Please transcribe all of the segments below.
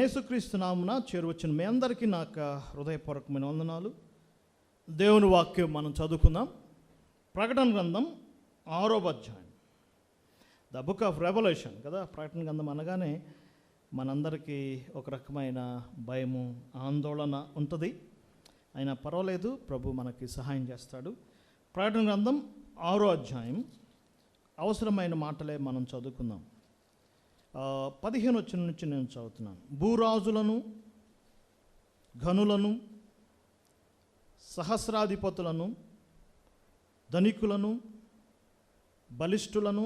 యేసుక్రీస్తు నామమున చేరువచ్చిన మీ అందరికీ నా హృదయపూర్వకమైన వందనాలు. దేవుని వాక్యం మనం చదువుకుందాం. ప్రకటన గ్రంథం 6వ అధ్యాయం, ద బుక్ ఆఫ్ రెవల్యూషన్ కదా. ప్రకటన గ్రంథం అనగానే మనందరికీ ఒక రకమైన భయము, ఆందోళన ఉంటుంది. అయినా పర్వాలేదు, ప్రభు మనకి సహాయం చేస్తాడు. ప్రకటన గ్రంథం 6వ అధ్యాయం అవసరమైన మాటలే మనం చదువుకుందాం. 15 వచనం నుంచి నేను చదువుతున్నాను. భూరాజులను, ఘనులను, సహస్రాధిపతులను, ధనికులను, బలిష్ఠులను,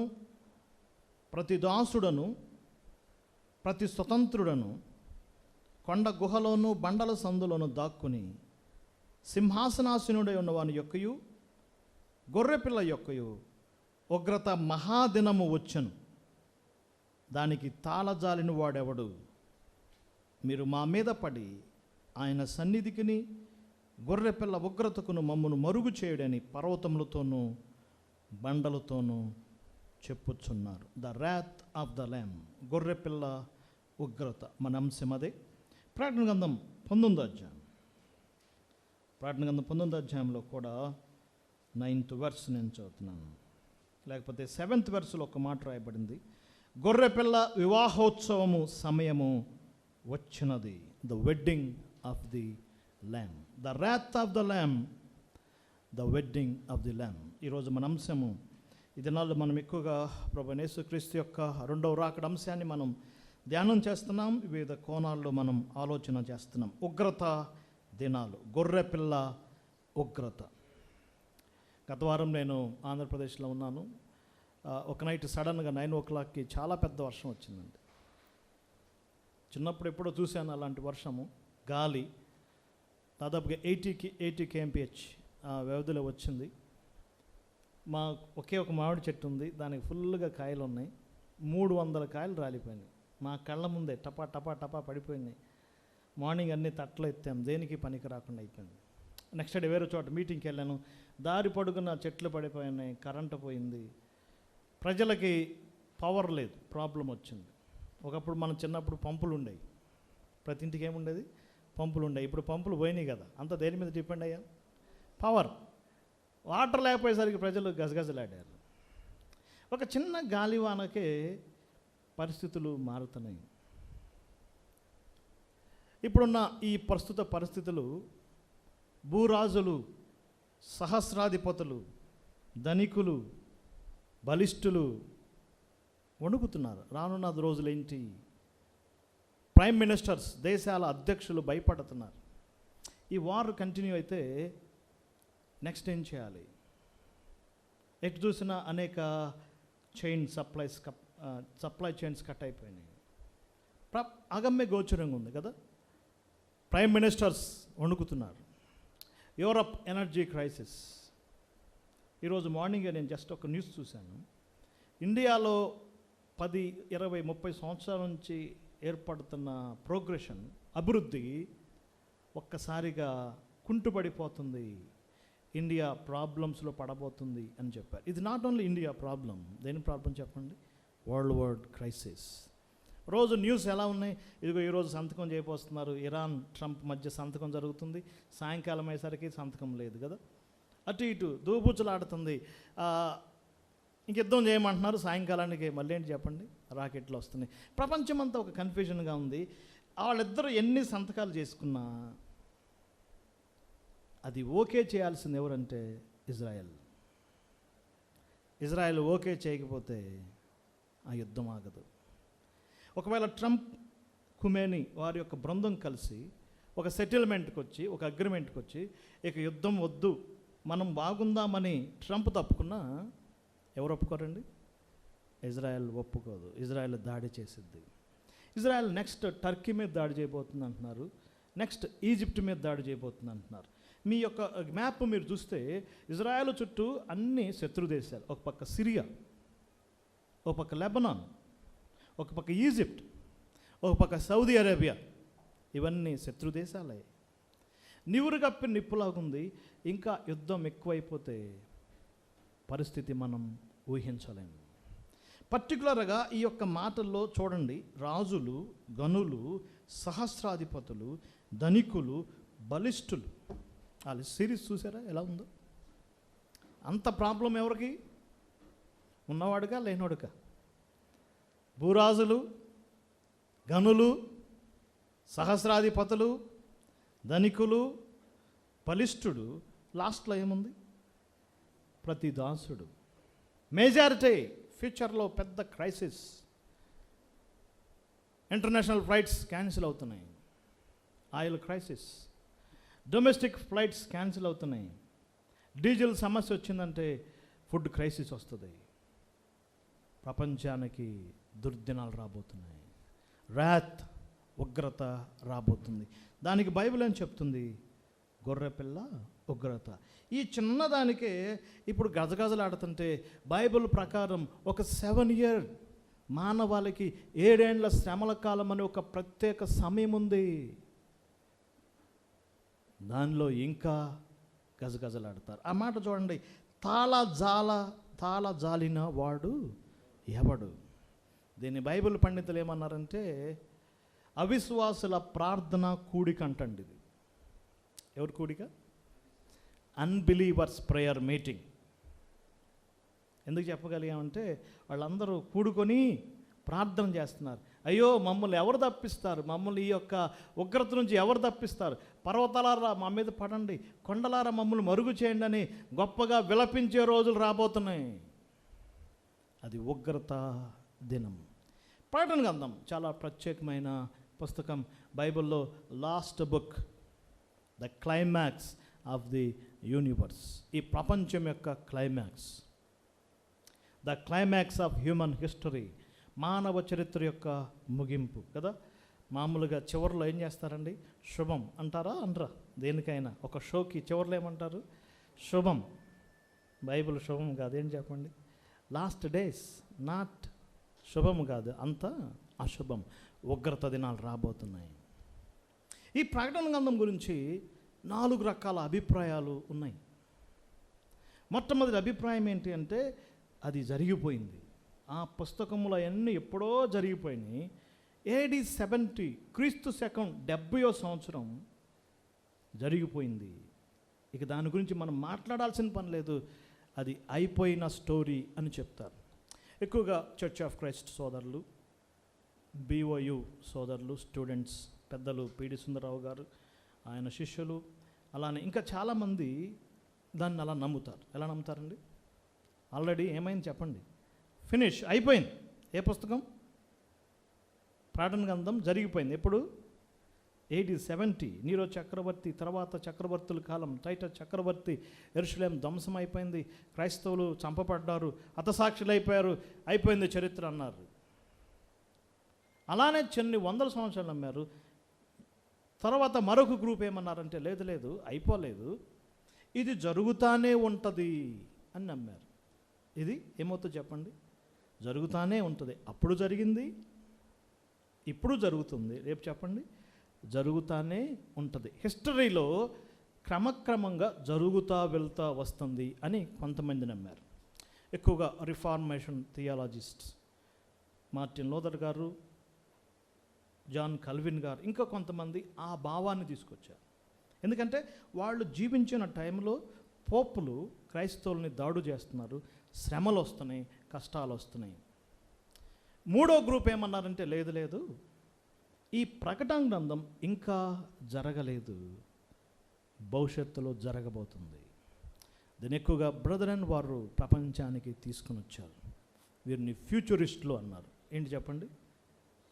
ప్రతి దాసుడను, ప్రతి స్వతంత్రుడను కొండ గుహలోను బండల సందులోను దాక్కుని సింహాసనాసీనుడై ఉన్నవాని యొక్కయు గొర్రెపిల్ల యొక్కయు ఉగ్రత మహాదినము వచ్చెను, దానికి తాళజాలిన వాడెవడు? మీరు మా మీద పడి ఆయన సన్నిధికిని గొర్రెపిల్ల ఉగ్రతకును మమ్మను మరుగు చేయడని పర్వతములతోనూ బండలతోనూ చెప్పుచున్నారు. The wrath of the lamb, గొర్రెపిల్ల ఉగ్రత మన అంశం అదే. ప్రకటన గ్రంథం 19వ అధ్యాయం, ప్రకటన గ్రంథం 19వ అధ్యాయంలో కూడా 9th verse నేను చదువుతున్నాను, లేకపోతే 7th verseలో ఒక మాట రాయబడింది. గొర్రెపిల్ల వివాహోత్సవము సమయము వచ్చినది. The wedding of the ల్యామ్, the wrath of the lamb, the wedding of the ల్యామ్. ఈరోజు మన అంశము, ఈ దినాల్లో మనం ఎక్కువగా ప్రభువైన యేసుక్రీస్తు యొక్క రెండవ రాకడ అంశాన్ని మనం ధ్యానం చేస్తున్నాం. వివిధ కోణాల్లో మనం ఆలోచన చేస్తున్నాం. ఉగ్రత దినాలు, గొర్రెపిల్ల ఉగ్రత. గత వారం నేను ఆంధ్రప్రదేశ్లో ఉన్నాను. ఒక నైట్ సడన్గా 9 o'clockకి చాలా పెద్ద వర్షం వచ్చిందండి. చిన్నప్పుడు ఎప్పుడో చూశాను అలాంటి వర్షము, గాలి దాదాపుగా 80 kmph వ్యవధిలో వచ్చింది. మా ఒకే ఒక మామిడి చెట్టు ఉంది, దానికి ఫుల్గా కాయలు ఉన్నాయి. 300 కాయలు రాలిపోయినాయి మా కళ్ళ ముందే, టపా టపా టపా పడిపోయినాయి. మార్నింగ్ అన్నీ తట్టలో ఎత్తాం, దేనికి పనికి రాకుండా అయిపోయింది. నెక్స్ట్ డే వేరే చోట మీటింగ్కి వెళ్ళాను, దారి పొడుగున చెట్లు పడిపోయినాయి, కరెంటు పోయింది, ప్రజలకి పవర్ లేదు, ప్రాబ్లం వచ్చింది. ఒకప్పుడు మనం చిన్నప్పుడు పంపులు ఉండేవి, ప్రతి ఇంటికి ఏముండేది, పంపులు ఉండేవి. ఇప్పుడు పంపులు పోయినాయి కదా, అంతా దేని మీద డిపెండ్ అయ్యాం, పవర్. వాటర్ లేకపోయేసరికి ప్రజలు గజగజలాడారు. ఒక చిన్న గాలివానకే పరిస్థితులు మారుతున్నాయి. ఇప్పుడున్న ఈ ప్రస్తుత పరిస్థితులు, భూరాజులు, సహస్రాధిపతులు, ధనికులు, బలిష్ఠులు వణుకుతున్నారు. రానున్న రోజులేంటి? ప్రైమ్ మినిస్టర్స్, దేశాల అధ్యక్షులు భయపడుతున్నారు. ఈ వార్ కంటిన్యూ అయితే నెక్స్ట్ ఏం చేయాలి? ఎటు చూసినా అనేక సప్లై చైన్స్ కట్ అయిపోయినాయి. అగమ్య గోచరంగా ఉంది కదా. ప్రైమ్ మినిస్టర్స్ వణుకుతున్నారు. Europe energy crisis. ఈరోజు మార్నింగే నేను జస్ట్ ఒక న్యూస్ చూశాను. ఇండియాలో 10, 20, 30 సంవత్సరాల నుంచి ఏర్పడుతున్న ప్రోగ్రెషన్, అభివృద్ధి ఒక్కసారిగా కుంటుపడిపోతుంది, ఇండియా ప్రాబ్లమ్స్లో పడబోతుంది అని చెప్పారు. ఇది నాట్ ఓన్లీ ఇండియా ప్రాబ్లం. దేని ప్రాబ్లం చెప్పండి? World crisis. రోజు న్యూస్ ఎలా ఉన్నాయి? ఇదిగో ఈరోజు సంతకం చేయబోతున్నారు, ఇరాన్ ట్రంప్ మధ్య సంతకం జరుగుతుంది, సాయంకాలం అయ్యేసరికి సంతకం లేదు కదా. అటు ఇటు దూబుచ్చులాడుతుంది. ఇంక యుద్ధం చేయమంటున్నారు, సాయంకాలానికి మళ్ళీ ఏంటి చెప్పండి, రాకెట్లు వస్తున్నాయి. ప్రపంచమంతా ఒక కన్ఫ్యూజన్గా ఉంది. వాళ్ళిద్దరూ ఎన్ని సంతకాలు చేసుకున్నా అది ఓకే చేయాల్సింది ఎవరంటే ఇజ్రాయెల్. ఇజ్రాయెల్ ఓకే చేయకపోతే ఆ యుద్ధం ఆగదు. ఒకవేళ ట్రంప్, ఖుమేని వారి యొక్క బృందం కలిసి ఒక సెటిల్మెంట్కి వచ్చి, ఒక అగ్రిమెంట్కి వచ్చి, ఇక యుద్ధం వద్దు, మనం బాగుందామని ట్రంప్ తప్పుకున్నా ఎవరు ఒప్పుకోరండి? ఇజ్రాయెల్ ఒప్పుకోదు. ఇజ్రాయెల్ దాడి చేసిద్ది. ఇజ్రాయెల్ నెక్స్ట్ టర్కీ మీద దాడి చేయబోతుంది అంటున్నారు, నెక్స్ట్ ఈజిప్ట్ మీద దాడి చేయబోతుంది అంటున్నారు. మీ యొక్క మ్యాప్ మీరు చూస్తే ఇజ్రాయెల్ చుట్టూ అన్ని శత్రు దేశాలు. ఒక పక్క సిరియా, ఒక పక్క లెబనాన్, ఒక పక్క ఈజిప్ట్, ఒక పక్క సౌదీ అరేబియా, ఇవన్నీ శత్రు దేశాలే. నివురు కప్పి నిప్పులాగుంది. ఇంకా యుద్ధం ఎక్కువైపోతే పరిస్థితి మనం ఊహించలేము. పర్టికులర్గా ఈ యొక్క మాటల్లో చూడండి, రాజులు, గనులు, సహస్రాధిపతులు, ధనికులు, బలిష్ఠులు. వాళ్ళ సిరీస్ చూసారా ఎలా ఉందో? అంత ప్రాబ్లం ఎవరికి? ఉన్నవాడుగా లేనోడుగా? భూరాజులు, గనులు, సహస్రాధిపతులు, ధనికులు, బలిష్ఠుడు. లాస్ట్లో ఏముంది? ప్రతి దాసుడు. మేజారిటీ. ఫ్యూచర్లో పెద్ద క్రైసిస్. ఇంటర్నేషనల్ ఫ్లైట్స్ క్యాన్సిల్ అవుతున్నాయి, oil crisis. Domestic flights cancel అవుతున్నాయి. డీజిల్ సమస్య వచ్చిందంటే ఫుడ్ క్రైసిస్ వస్తుంది. ప్రపంచానికి దుర్దినాలు రాబోతున్నాయి. రాత్, ఉగ్రత రాబోతుంది. దానికి బైబిల్ ఏం చెప్తుంది? గొర్రెపిల్ల ఉగ్రత. ఈ చిన్నదానికే ఇప్పుడు గజగజలాడుతుంటే బైబిల్ ప్రకారం ఒక 7 year మానవాళికి 7 ఏండ్ల శ్రమల కాలం అని ఒక ప్రత్యేక సమయం ఉంది. దానిలో ఇంకా గజగజలాడతారు. ఆ మాట చూడండి, తాళ జాలిన వాడు ఎవడు? దీన్ని బైబిల్ పండితులు ఏమన్నారంటే అవిశ్వాసుల ప్రార్థన కూడిక అంటండి. ఇది ఎవరి కూడిక? Unbelievers prayer meeting. ఎందుకు చెప్పగలిగామంటే వాళ్ళందరూ కూడుకొని ప్రార్థన చేస్తున్నారు. అయ్యో, మమ్మల్ని ఎవరు తప్పిస్తారు? మమ్మల్ని ఈ యొక్క ఉగ్రత నుంచి ఎవరు తప్పిస్తారు? పర్వతాలారా మా మీద పడండి, కొండలారా మమ్మల్ని మరుగు చేయండి అని గొప్పగా విలపించే రోజులు రాబోతున్నాయి. అది ఉగ్రత దినం. ప్రకటన గ్రంథం చాలా ప్రత్యేకమైన పుస్తకం. బైబిల్లో last book, the climax of the universe. ఈ ప్రపంచం యొక్క climax, the climax of human history, మానవ చరిత్ర యొక్క ముగింపు కదా. మామూలుగా చివరిలో ఏం చేస్తారండి? శుభం అంటారా? అనరా? దేనికైనా ఒక షోకి చివరిలో ఏమంటారు? శుభం. బైబిల్ శుభం కాదు. ఏం చెప్పండి? Last days. నాట్ శుభం కాదు, అంతా అశుభం. ఉగ్రత దినాలు రాబోతున్నాయి. ఈ ప్రకటన గ్రంథం గురించి 4 రకాల అభిప్రాయాలు ఉన్నాయి. మొట్టమొదటి అభిప్రాయం ఏంటి అంటే అది జరిగిపోయింది. ఆ పుస్తకములు అవన్నీ ఎప్పుడో జరిగిపోయినాయి. AD 70 క్రీస్తు శకం 70వ సంవత్సరం జరిగిపోయింది. ఇక దాని గురించి మనం మాట్లాడాల్సిన పని లేదు, అది అయిపోయిన స్టోరీ అని చెప్తారు. ఎక్కువగా చర్చ్ ఆఫ్ క్రైస్ట్ సోదరులు, BOU సోదరులు, స్టూడెంట్స్, పెద్దలు, PD సుందరరావు గారు, ఆయన శిష్యులు, అలానే ఇంకా చాలామంది దాన్ని అలా నమ్ముతారు. ఎలా నమ్ముతారండి? ఆల్రెడీ ఏమైంది చెప్పండి? ఫినిష్ అయిపోయింది. ఏ పుస్తకం? ప్రకటన గ్రంథం జరిగిపోయింది. ఎప్పుడు? AD 70. నీరో చక్రవర్తి తర్వాత చక్రవర్తుల కాలం, టైటస్ చక్రవర్తి, యెరూషలేం ధ్వంసం అయిపోయింది, క్రైస్తవులు చంపబడ్డారు, హతసాక్షులు అయిపోయారు, అయిపోయింది చరిత్ర అన్నారు. అలానే కొన్ని వందల సంవత్సరాలు నమ్మారు. తర్వాత మరొక గ్రూప్ ఏమన్నారంటే లేదు అయిపోలేదు, ఇది జరుగుతానే ఉంటుంది అని నమ్మారు. ఇది ఏమవుతుందో చెప్పండి? జరుగుతానే ఉంటుంది. అప్పుడు జరిగింది, ఇప్పుడు జరుగుతుంది, రేపు చెప్పండి జరుగుతానే ఉంటుంది. హిస్టరీలో క్రమక్రమంగా జరుగుతూ వెళ్తూ వస్తుంది అని కొంతమంది నమ్మారు. ఎక్కువగా రిఫార్మేషన్ థియాలజిస్ట్స్, మార్టిన్ లూథర్ గారు, జాన్ కల్విన్ గారు, ఇంకా కొంతమంది ఆ భావాన్ని తీసుకొచ్చారు. ఎందుకంటే వాళ్ళు జీవించిన టైంలో పోపులు క్రైస్తవుల్ని దాడు చేస్తున్నారు, శ్రమలు వస్తున్నాయి, కష్టాలు వస్తున్నాయి. మూడో గ్రూప్ ఏమన్నారంటే లేదు ఈ ప్రకటన గ్రంథం ఇంకా జరగలేదు, భవిష్యత్తులో జరగబోతుంది. దీన్ని ఎక్కువగా బ్రదరన్ వారు ప్రపంచానికి తీసుకుని వచ్చారు. వీరిని ఫ్యూచరిస్టులు అన్నారు. ఏంటి చెప్పండి?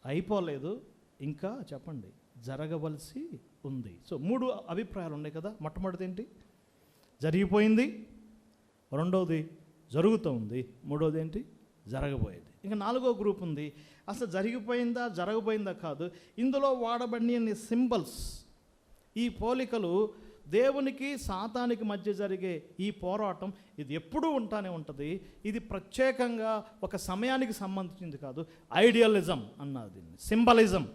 అయిపోలేదు, ఇంకా చెప్పండి జరగవలసి ఉంది. సో 3 అభిప్రాయాలు ఉన్నాయి కదా. మొట్టమొదటిది ఏంటి? జరిగిపోయింది. రెండవది జరుగుతుంది. మూడవది ఏంటి? జరగబోయేది. ఇంకా 4వ గ్రూప్ ఉంది. అసలు జరిగిపోయిందా జరగబోయిందా కాదు, ఇందులో వాడబడిన సింబల్స్, ఈ పోలికలు దేవునికి సాతానికి మధ్య జరిగే ఈ పోరాటం ఇది ఎప్పుడూ ఉంటానే ఉంటుంది. ఇది ప్రత్యేకంగా ఒక సమయానికి సంబంధించింది కాదు. ఐడియలిజం అన్నారు దీన్ని, సింబలిజం.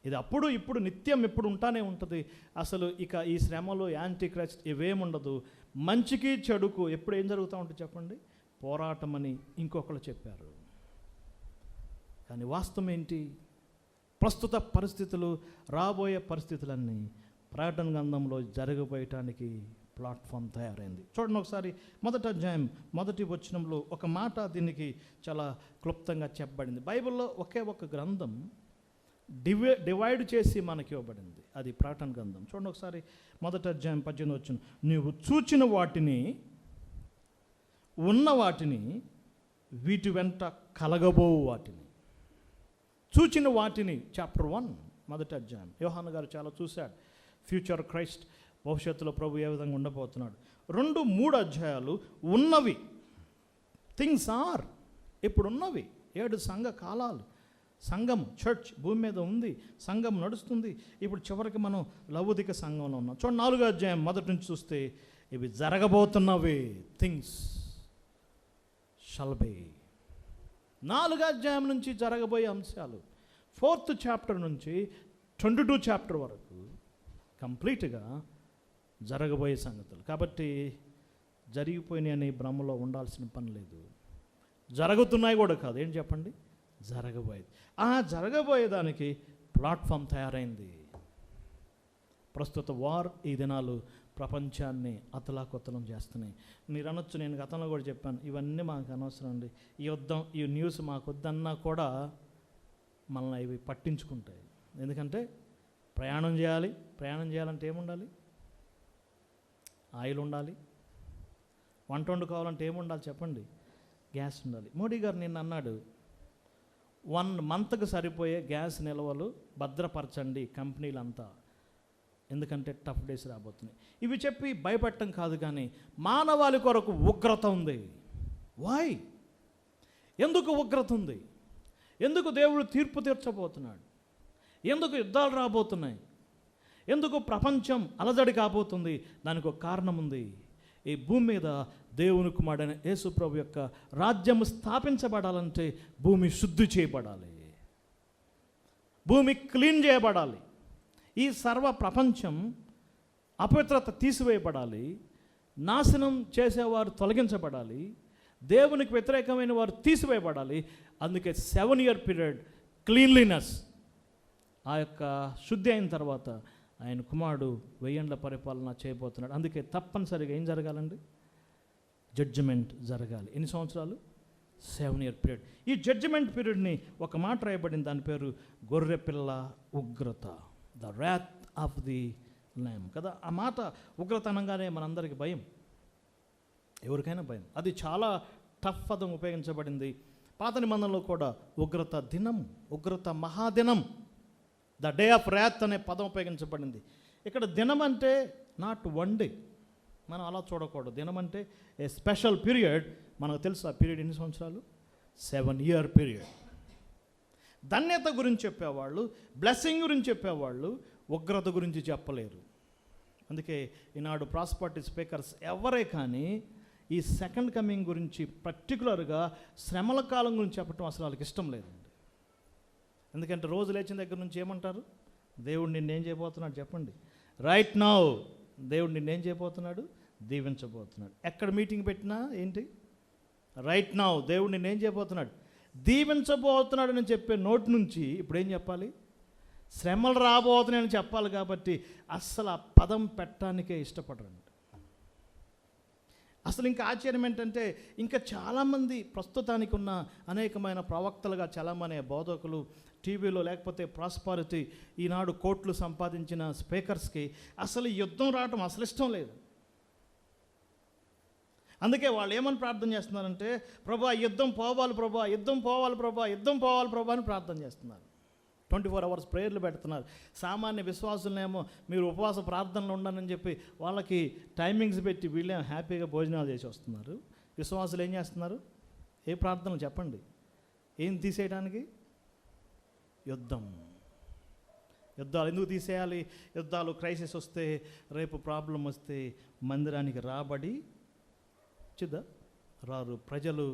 ఇది అప్పుడు ఇప్పుడు నిత్యం ఎప్పుడు ఉంటానే ఉంటుంది. అసలు ఇక ఈ శ్రమలో యాంటీ క్రైస్ట్ ఇవేముండదు. మంచికి చెడుకు ఎప్పుడు ఏం జరుగుతూ ఉంటుంది చెప్పండి? పోరాటమని ఇంకొకరు చెప్పారు. కానీ వాస్తవం ఏంటి? ప్రస్తుత పరిస్థితులు, రాబోయే పరిస్థితులన్నీ ప్రకటన గ్రంథంలో జరగబోయటానికి ప్లాట్ఫామ్ తయారైంది. చూడండి ఒకసారి 1వ అధ్యాయం 1వ వచనంలో ఒక మాట దీనికి చాలా క్లుప్తంగా చెప్పబడింది. బైబిల్లో ఒకే ఒక గ్రంథం డివైడ్ చేసి మనకి ఇవ్వబడింది, అది ప్రకటన గ్రంథం. చూడండి ఒకసారి 1వ అధ్యాయం 18వ వచనం. నీవు చూచిన వాటిని, ఉన్న వాటిని, వీటి వెంట కలగబో వాటిని. చూచిన వాటిని చాప్టర్ 1 1వ అధ్యాయం. యోహాను గారు చాలా చూశాడు, ఫ్యూచర్ క్రైస్ట్, భవిష్యత్తులో ప్రభు ఏ విధంగా ఉండబోతున్నాడు. 2, 3 అధ్యాయాలు ఉన్నవి, థింగ్స్ ఆర్, ఇప్పుడున్నవి 7 సంఘ కాలాలు. సంఘం, చర్చ్ భూమి మీద ఉంది, సంఘం నడుస్తుంది. ఇప్పుడు చివరికి మనం లౌకిక సంఘంలో ఉన్నాం. చూడండి 4వ అధ్యాయం మొదటి నుంచి చూస్తే ఇవి జరగబోతున్నవి, థింగ్స్ షల్ బి. 4వ అధ్యాయం నుంచి జరగబోయే అంశాలు 4th చాప్టర్ నుంచి 22 చాప్టర్ వరకు కంప్లీట్గా జరగబోయే సంగతులు. కాబట్టి జరిగిపోయినాయి అనే భ్రమలో ఉండాల్సిన పని లేదు. జరుగుతున్నాయి కూడా కాదు, ఏం చెప్పండి, జరగబోయేది. ఆ జరగబోయేదానికి ప్లాట్ఫామ్ తయారైంది. ప్రస్తుత వార్ ఈ దినాలు ప్రపంచాన్ని అతలాకుతలం చేస్తున్నాయి. మీరు అనొచ్చు, నేను గతంలో కూడా చెప్పాను, ఇవన్నీ మాకు అనవసరం అండి, ఈ యుద్ధం, ఈ న్యూస్ మాకు వద్దన్నా కూడా మనల్ని ఇవి పట్టించుకుంటాయి. ఎందుకంటే ప్రయాణం చేయాలి. ప్రయాణం చేయాలంటే ఏముండాలి? ఆయిల్ ఉండాలి. వంట వండుకోవాలంటే ఏముండాలి చెప్పండి? గ్యాస్ ఉండాలి. మోడీ గారు నిన్న అన్నాడు, 1 మంత్కి సరిపోయే గ్యాస్ నిల్వలు భద్రపరచండి కంపెనీలంతా, ఎందుకంటే టఫ్ డేస్ రాబోతున్నాయి. ఇవి చెప్పి భయపెట్టడం కాదు, కానీ మానవాళి కొరకు ఉగ్రత ఉంది. వై? ఎందుకు ఉగ్రత ఉంది? ఎందుకు దేవుడు తీర్పు తీర్చబోతున్నాడు? ఎందుకు యుద్ధాలు రాబోతున్నాయి? ఎందుకు ప్రపంచం అలజడి కాబోతుంది? దానికి ఒక కారణం ఉంది. ఈ భూమి మీద దేవుని కుమారుడైన యేసు ప్రభు యొక్క రాజ్యం స్థాపించబడాలంటే భూమి శుద్ధి చేయబడాలి, భూమి క్లీన్ చేయబడాలి, ఈ సర్వ ప్రపంచం అపవిత్రత తీసివేయబడాలి, నాశనం చేసేవారు తొలగించబడాలి, దేవునికి వ్యతిరేకమైన వారు తీసివేయబడాలి. అందుకే 7 year పీరియడ్ క్లీన్లీనెస్, ఆ యొక్క శుద్ధి అయిన తర్వాత ఆయన కుమారుడు 1000 ఏళ్ల పరిపాలన చేయబోతున్నాడు. అందుకే తప్పనిసరిగా ఏం జరగాలండి? జడ్జిమెంట్ జరగాలి. ఎన్ని సంవత్సరాలు? 7 year పీరియడ్. ఈ జడ్జిమెంట్ పీరియడ్ని ఒక మాట రాయబడింది, దాని పేరు గొర్రెపిల్ల ఉగ్రత, ద ర్యాత్ ఆఫ్ ది ల్యామ్ కదా. ఆ మాట ఉగ్రత అనగానే మనందరికీ భయం, ఎవరికైనా భయం. అది చాలా టఫ్ పదం ఉపయోగించబడింది. పాత నిబంధనలో కూడా ఉగ్రత దినం, ఉగ్రత మహాదినం, ద డే ఆఫ్ ర్యాత్ అనే పదం ఉపయోగించబడింది. ఇక్కడ దినం అంటే నాట్ 1 day, మనం అలా చూడకూడదు. దినం అంటే ఏ స్పెషల్ పీరియడ్. మనకు తెలుసు ఆ పీరియడ్ ఎన్ని సంవత్సరాలు? 7 year పీరియడ్. ధన్యత గురించి చెప్పేవాళ్ళు, బ్లెస్సింగ్ గురించి చెప్పేవాళ్ళు ఉగ్రత గురించి చెప్పలేరు. అందుకే ఈనాడు ప్రాస్పరిటీ స్పీకర్స్ ఎవరే కానీ ఈ సెకండ్ కమింగ్ గురించి పర్టికులర్గా శ్రమల కాలం గురించి చెప్పడం అసలు వాళ్ళకి ఇష్టం లేదండి. ఎందుకంటే రోజు లేచిన దగ్గర నుంచి ఏమంటారు? దేవుడు నిన్నేం చేయబోతున్నాడు చెప్పండి? రైట్ నౌ దేవుడు నిన్నేం చేయబోతున్నాడు? దీవించబోతున్నాడు. ఎక్కడ మీటింగ్ పెట్టినా ఏంటి? రైట్ నౌ దేవుడు నిన్నేం చేయబోతున్నాడు? దీవించబోతున్నాడు అని చెప్పే నోటి నుంచి ఇప్పుడు ఏం చెప్పాలి? శ్రమలు రాబోతున్నాయని చెప్పాలి. కాబట్టి అస్సలు ఆ పదం పెట్టడానికే ఇష్టపడరండి. అసలు ఇంకా ఆశ్చర్యం ఏంటంటే, ఇంకా చాలామంది ప్రస్తుతానికి ఉన్న అనేకమైన ప్రవక్తలుగా చాలామంది బోధకులు టీవీలో, లేకపోతే ప్రాస్పారిటీ ఈనాడు కోట్లు సంపాదించిన స్పీకర్స్కి అసలు యుద్ధం రావటం అసలు ఇష్టం లేదు. అందుకే వాళ్ళు ఏమని ప్రార్థన చేస్తున్నారంటే, ప్రభా యుద్ధం పోవాలి ప్రభా, యుద్ధం పోవాలి ప్రభా, యుద్ధం పోవాలి ప్రభా అని ప్రార్థన చేస్తున్నారు. 24 hours ప్రేయర్లు పెడుతున్నారు. సామాన్య విశ్వాసులనేమో మీరు ఉపవాస ప్రార్థనలు ఉండనని చెప్పి వాళ్ళకి టైమింగ్స్ పెట్టి వీళ్ళే హ్యాపీగా భోజనాలు చేసి వస్తున్నారు. విశ్వాసులు ఏం చేస్తున్నారు? ఏ ప్రార్థనలు చెప్పండి? ఏం తీసేయడానికి? యుద్ధం. యుద్ధాలు ఎందుకు తీసేయాలి? యుద్ధాలు, క్రైసిస్ వస్తే, రేపు ప్రాబ్లం వస్తే మందిరానికి రాబడి రారు, ప్రజలు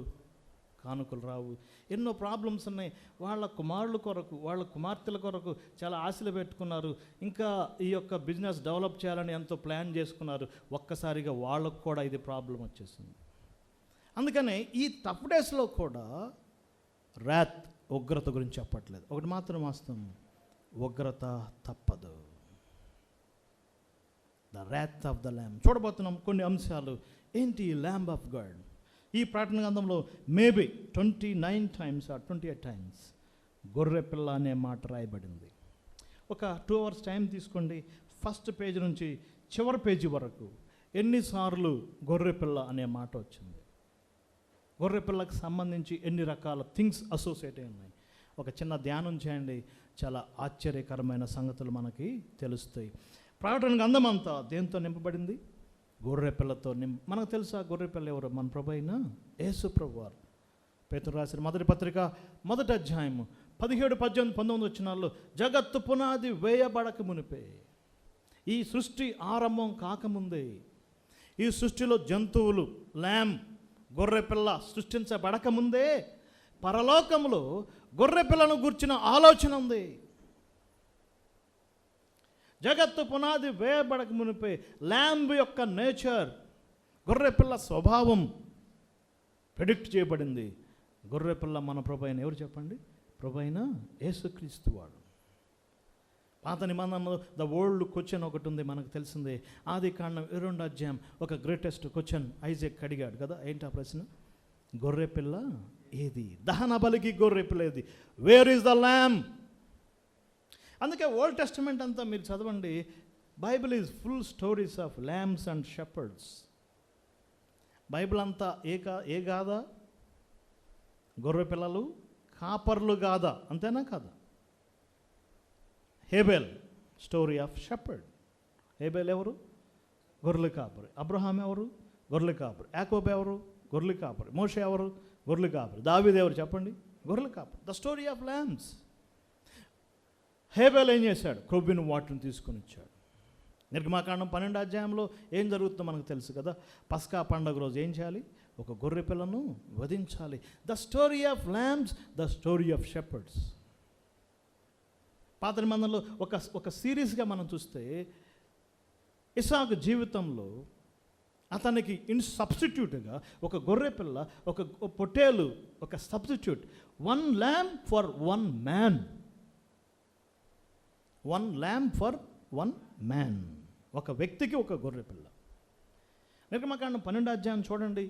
కానుకలు రావు, ఎన్నో ప్రాబ్లమ్స్ ఉన్నాయి. వాళ్ళ కుమారుల కొరకు, వాళ్ళ కుమార్తెల కొరకు చాలా ఆశలు పెట్టుకున్నారు. ఇంకా ఈ యొక్క బిజినెస్ డెవలప్ చేయాలని ఎంతో ప్లాన్ చేసుకున్నారు. ఒక్కసారిగా వాళ్ళకు కూడా ఇది ప్రాబ్లం వచ్చేసింది. అందుకనే ఈ టఫ్ డేస్లో కూడా ర్యాత్ ఉగ్రత గురించి చెప్పట్లేదు. ఒకటి మాత్రం వాస్తవం, ఉగ్రత తప్పదు. The wrath of the lamb చూడబోతున్నాం. కొన్ని అంశాలు ఏంటి ల్యాంబ్ ఆఫ్ గాడ్. ఈ ప్రకటన గ్రంథంలో మేబీ 29 times or 28 times గొర్రె పిల్ల అనే మాట రాయబడింది. ఒక 2 hours టైం తీసుకోండి, ఫస్ట్ పేజీ నుంచి చివరి పేజీ వరకు ఎన్నిసార్లు గొర్రె పిల్ల అనే మాట వచ్చింది, గొర్రె పిల్లకి సంబంధించి ఎన్ని రకాల థింగ్స్ అసోసియేట్ అయి ఉన్నాయి. ఒక చిన్న ధ్యానం చేయండి, చాలా ఆశ్చర్యకరమైన సంగతులు మనకి తెలుస్తాయి. ప్రకటన గ్రంథం అంతా దేంతో నింపబడింది? గొర్రె పిల్లతో మనకు తెలుసా గొర్రె పిల్ల ఎవరు? మన ప్రభు అయిన యేసు ప్రభు వారు. పేతురు రాసిన మొదటి పత్రిక 1వ అధ్యాయము 17, 18, 19 వచనాల్లో జగత్తు పునాది వేయబడక మునిపే, ఈ సృష్టి ఆరంభం కాకముందే, ఈ సృష్టిలో జంతువులు ల్యామ్ గొర్రెపిల్ల సృష్టించబడకముందే పరలోకంలో గొర్రెపిల్లను గూర్చిన ఆలోచన ఉంది. జగత్తు పునాది వేయబడక మునిపే ల్యాంబ్ యొక్క నేచర్, గొర్రెపిల్ల స్వభావం ప్రెడిక్ట్ చేయబడింది. గొర్రెపిల్ల మన ప్రభు అయిన ఎవరు చెప్పండి? ప్రభు అయిన యేసుక్రీస్తు వాడు. పాత నిబంధనలో ద వరల్డ్ క్వశ్చన్ ఒకటి ఉంది, మనకు తెలిసిందే. ఆది కాండం 22వ అధ్యాయం ఒక గ్రేటెస్ట్ క్వశ్చన్ ఐజాక్ అడిగాడు కదా. ఏంటి ఆ ప్రశ్న? గొర్రెపిల్ల ఏది? దహన బలికి గొర్రెపిల్ల ఏది? Where is the lamb? అందుకే ఓల్డ్ టెస్టమెంట్ అంతా మీరు చదవండి, Bible is full stories of lambs and shepherd's. Bible అంతా ఏ గాదా? గొర్రె పిల్లలు కాపర్లు గాదా, అంతేనా కాదా? హేబెల్ స్టోరీ ఆఫ్ షెపర్డ్. హేబెల్ ఎవరు? గొర్రెలు కాపరి. అబ్రహాం ఎవరు? గొర్రెలు కాపరి. యాకోబు ఎవరు? గొర్రెలు కాపరి. మోషే ఎవరు? గొర్రెలు కాపరి. దావీదు ఎవరు చెప్పండి? గొర్రెలు కాపరి. The story of lambs. హేబెల్ ఏం చేశాడు? క్రొవ్విన వాటిని తీసుకొని వచ్చాడు. నిర్గమాకాండం 12వ అధ్యాయంలో ఏం జరుగుతుందో మనకు తెలుసు కదా. పస్కా పండుగ రోజు ఏం చేయాలి? ఒక గొర్రె పిల్లను వధించాలి. The story of lambs, the story of shepherds. పాత నిబంధనలో ఒక సిరీస్గా మనం చూస్తే ఇస్సాకు జీవితంలో అతనికి సబ్స్టిట్యూట్గా ఒక గొర్రె పిల్ల, ఒక పొట్టేలు, ఒక substitute. 1 lamb for 1 man. 1 lamb for 1 man. ఒక వ్యక్తికి ఒక గొర్రె పిల్ల. నిర్గమకాండం 12వ అధ్యాయం చూడండి.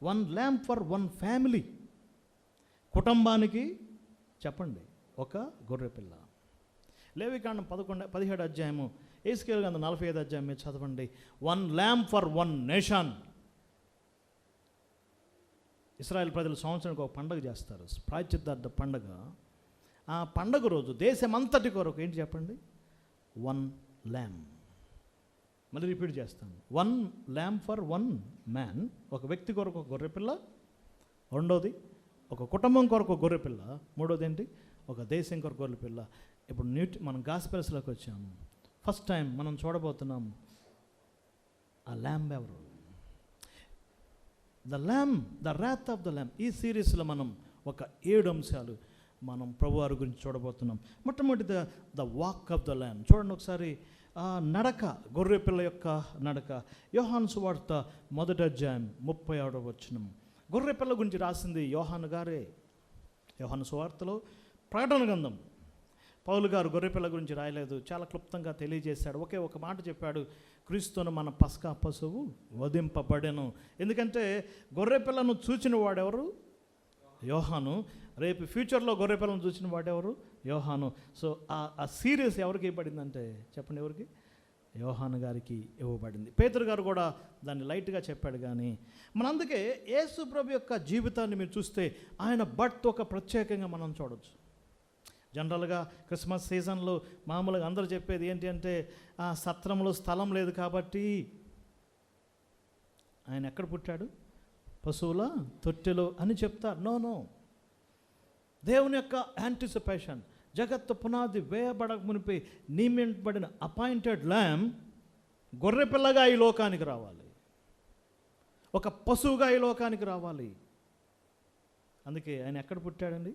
1 lamb for 1 family. కుటుంబానికి చెప్పండి ఒక గొర్రె పిల్ల. లేవికాండం 17వ అధ్యాయము, యెహెజ్కేలు గ్రంథం 45వ అధ్యాయం మీరు చదవండి. 1 lamb for 1 nation. ఇశ్రాయేల్ ప్రజలు సంవత్సరానికి ఒక పండుగ చేస్తారు, ప్రాయశ్చిత్తార్థ పండుగ. ఆ పండుగ రోజు దేశమంతటి కొరకు ఏంటి చెప్పండి? 1 lamb. మళ్ళీ రిపీట్ చేస్తాను. 1 lamb for 1 man. ఒక వ్యక్తి కొరకు ఒక గొర్రెపిల్ల. రెండోది ఒక కుటుంబం కొరకు ఒక గొర్రెపిల్ల. మూడోది ఏంటి? ఒక దేశం కొరకు గొర్రెపిల్ల. ఇప్పుడు మనం గాస్పెల్స్లోకి వచ్చాము. ఫస్ట్ టైం మనం చూడబోతున్నాం ఆ ల్యాంబ్ ఎవరు? The lamb, the wrath of the lamb. ఈ సిరీస్లో మనం ఒక 7 అంశాలు మనం ప్రభువారి గురించి చూడబోతున్నాం. మొట్టమొదటి the walk of the lamb. చూడండి ఒకసారి నడక, గొర్రె పిల్ల యొక్క నడక. యోహాను సువార్త 1వ అధ్యాయం 36వ వచనం. గొర్రె పిల్ల గురించి రాసింది యోహాను గారే. యోహాను సువార్తలో ప్రకటన గ్రంథం పౌలు గారు గొర్రెపిల్ల గురించి రాయలేదు, చాలా క్లుప్తంగా తెలియజేశాడు. ఒకే ఒక మాట చెప్పాడు, క్రీస్తును మన పస్కా పశువు వధింపబడెను. ఎందుకంటే గొర్రెపిల్లను చూచిన వాడెవరు? యోహాను. రేపు ఫ్యూచర్లో గొర్రెపిల్లను చూసిన వాడెవరు? యోహాను. సో ఆ సీరియస్ ఎవరికి ఇవ్వబడిందంటే చెప్పండి, ఎవరికి? యోహాను గారికి ఇవ్వబడింది. పేతురు గారు కూడా దాన్ని లైట్గా చెప్పాడు. కానీ అందుకే యేసు ప్రభు యొక్క జీవితాన్ని మీరు చూస్తే ఆయన బర్త్ ఒక ప్రత్యేకంగా మనం చూడవచ్చు. జనరల్గా క్రిస్మస్ సీజన్లో మామూలుగా అందరూ చెప్పేది ఏంటి అంటే ఆ సత్రంలో స్థలం లేదు కాబట్టి ఆయన ఎక్కడ పుట్టాడు? పశువుల తొట్టెలో అని చెప్తారు. నో. దేవుని యొక్క యాంటిసిపేషన్, జగత్తు పునాది వేయబడక మునిపై నియమించబడిన అపాయింటెడ్ ల్యాంబ్ గొర్రెపిల్లగా ఈ లోకానికి రావాలి, ఒక పశువుగా ఈ లోకానికి రావాలి. అందుకే ఆయన ఎక్కడ పుట్టాడండి?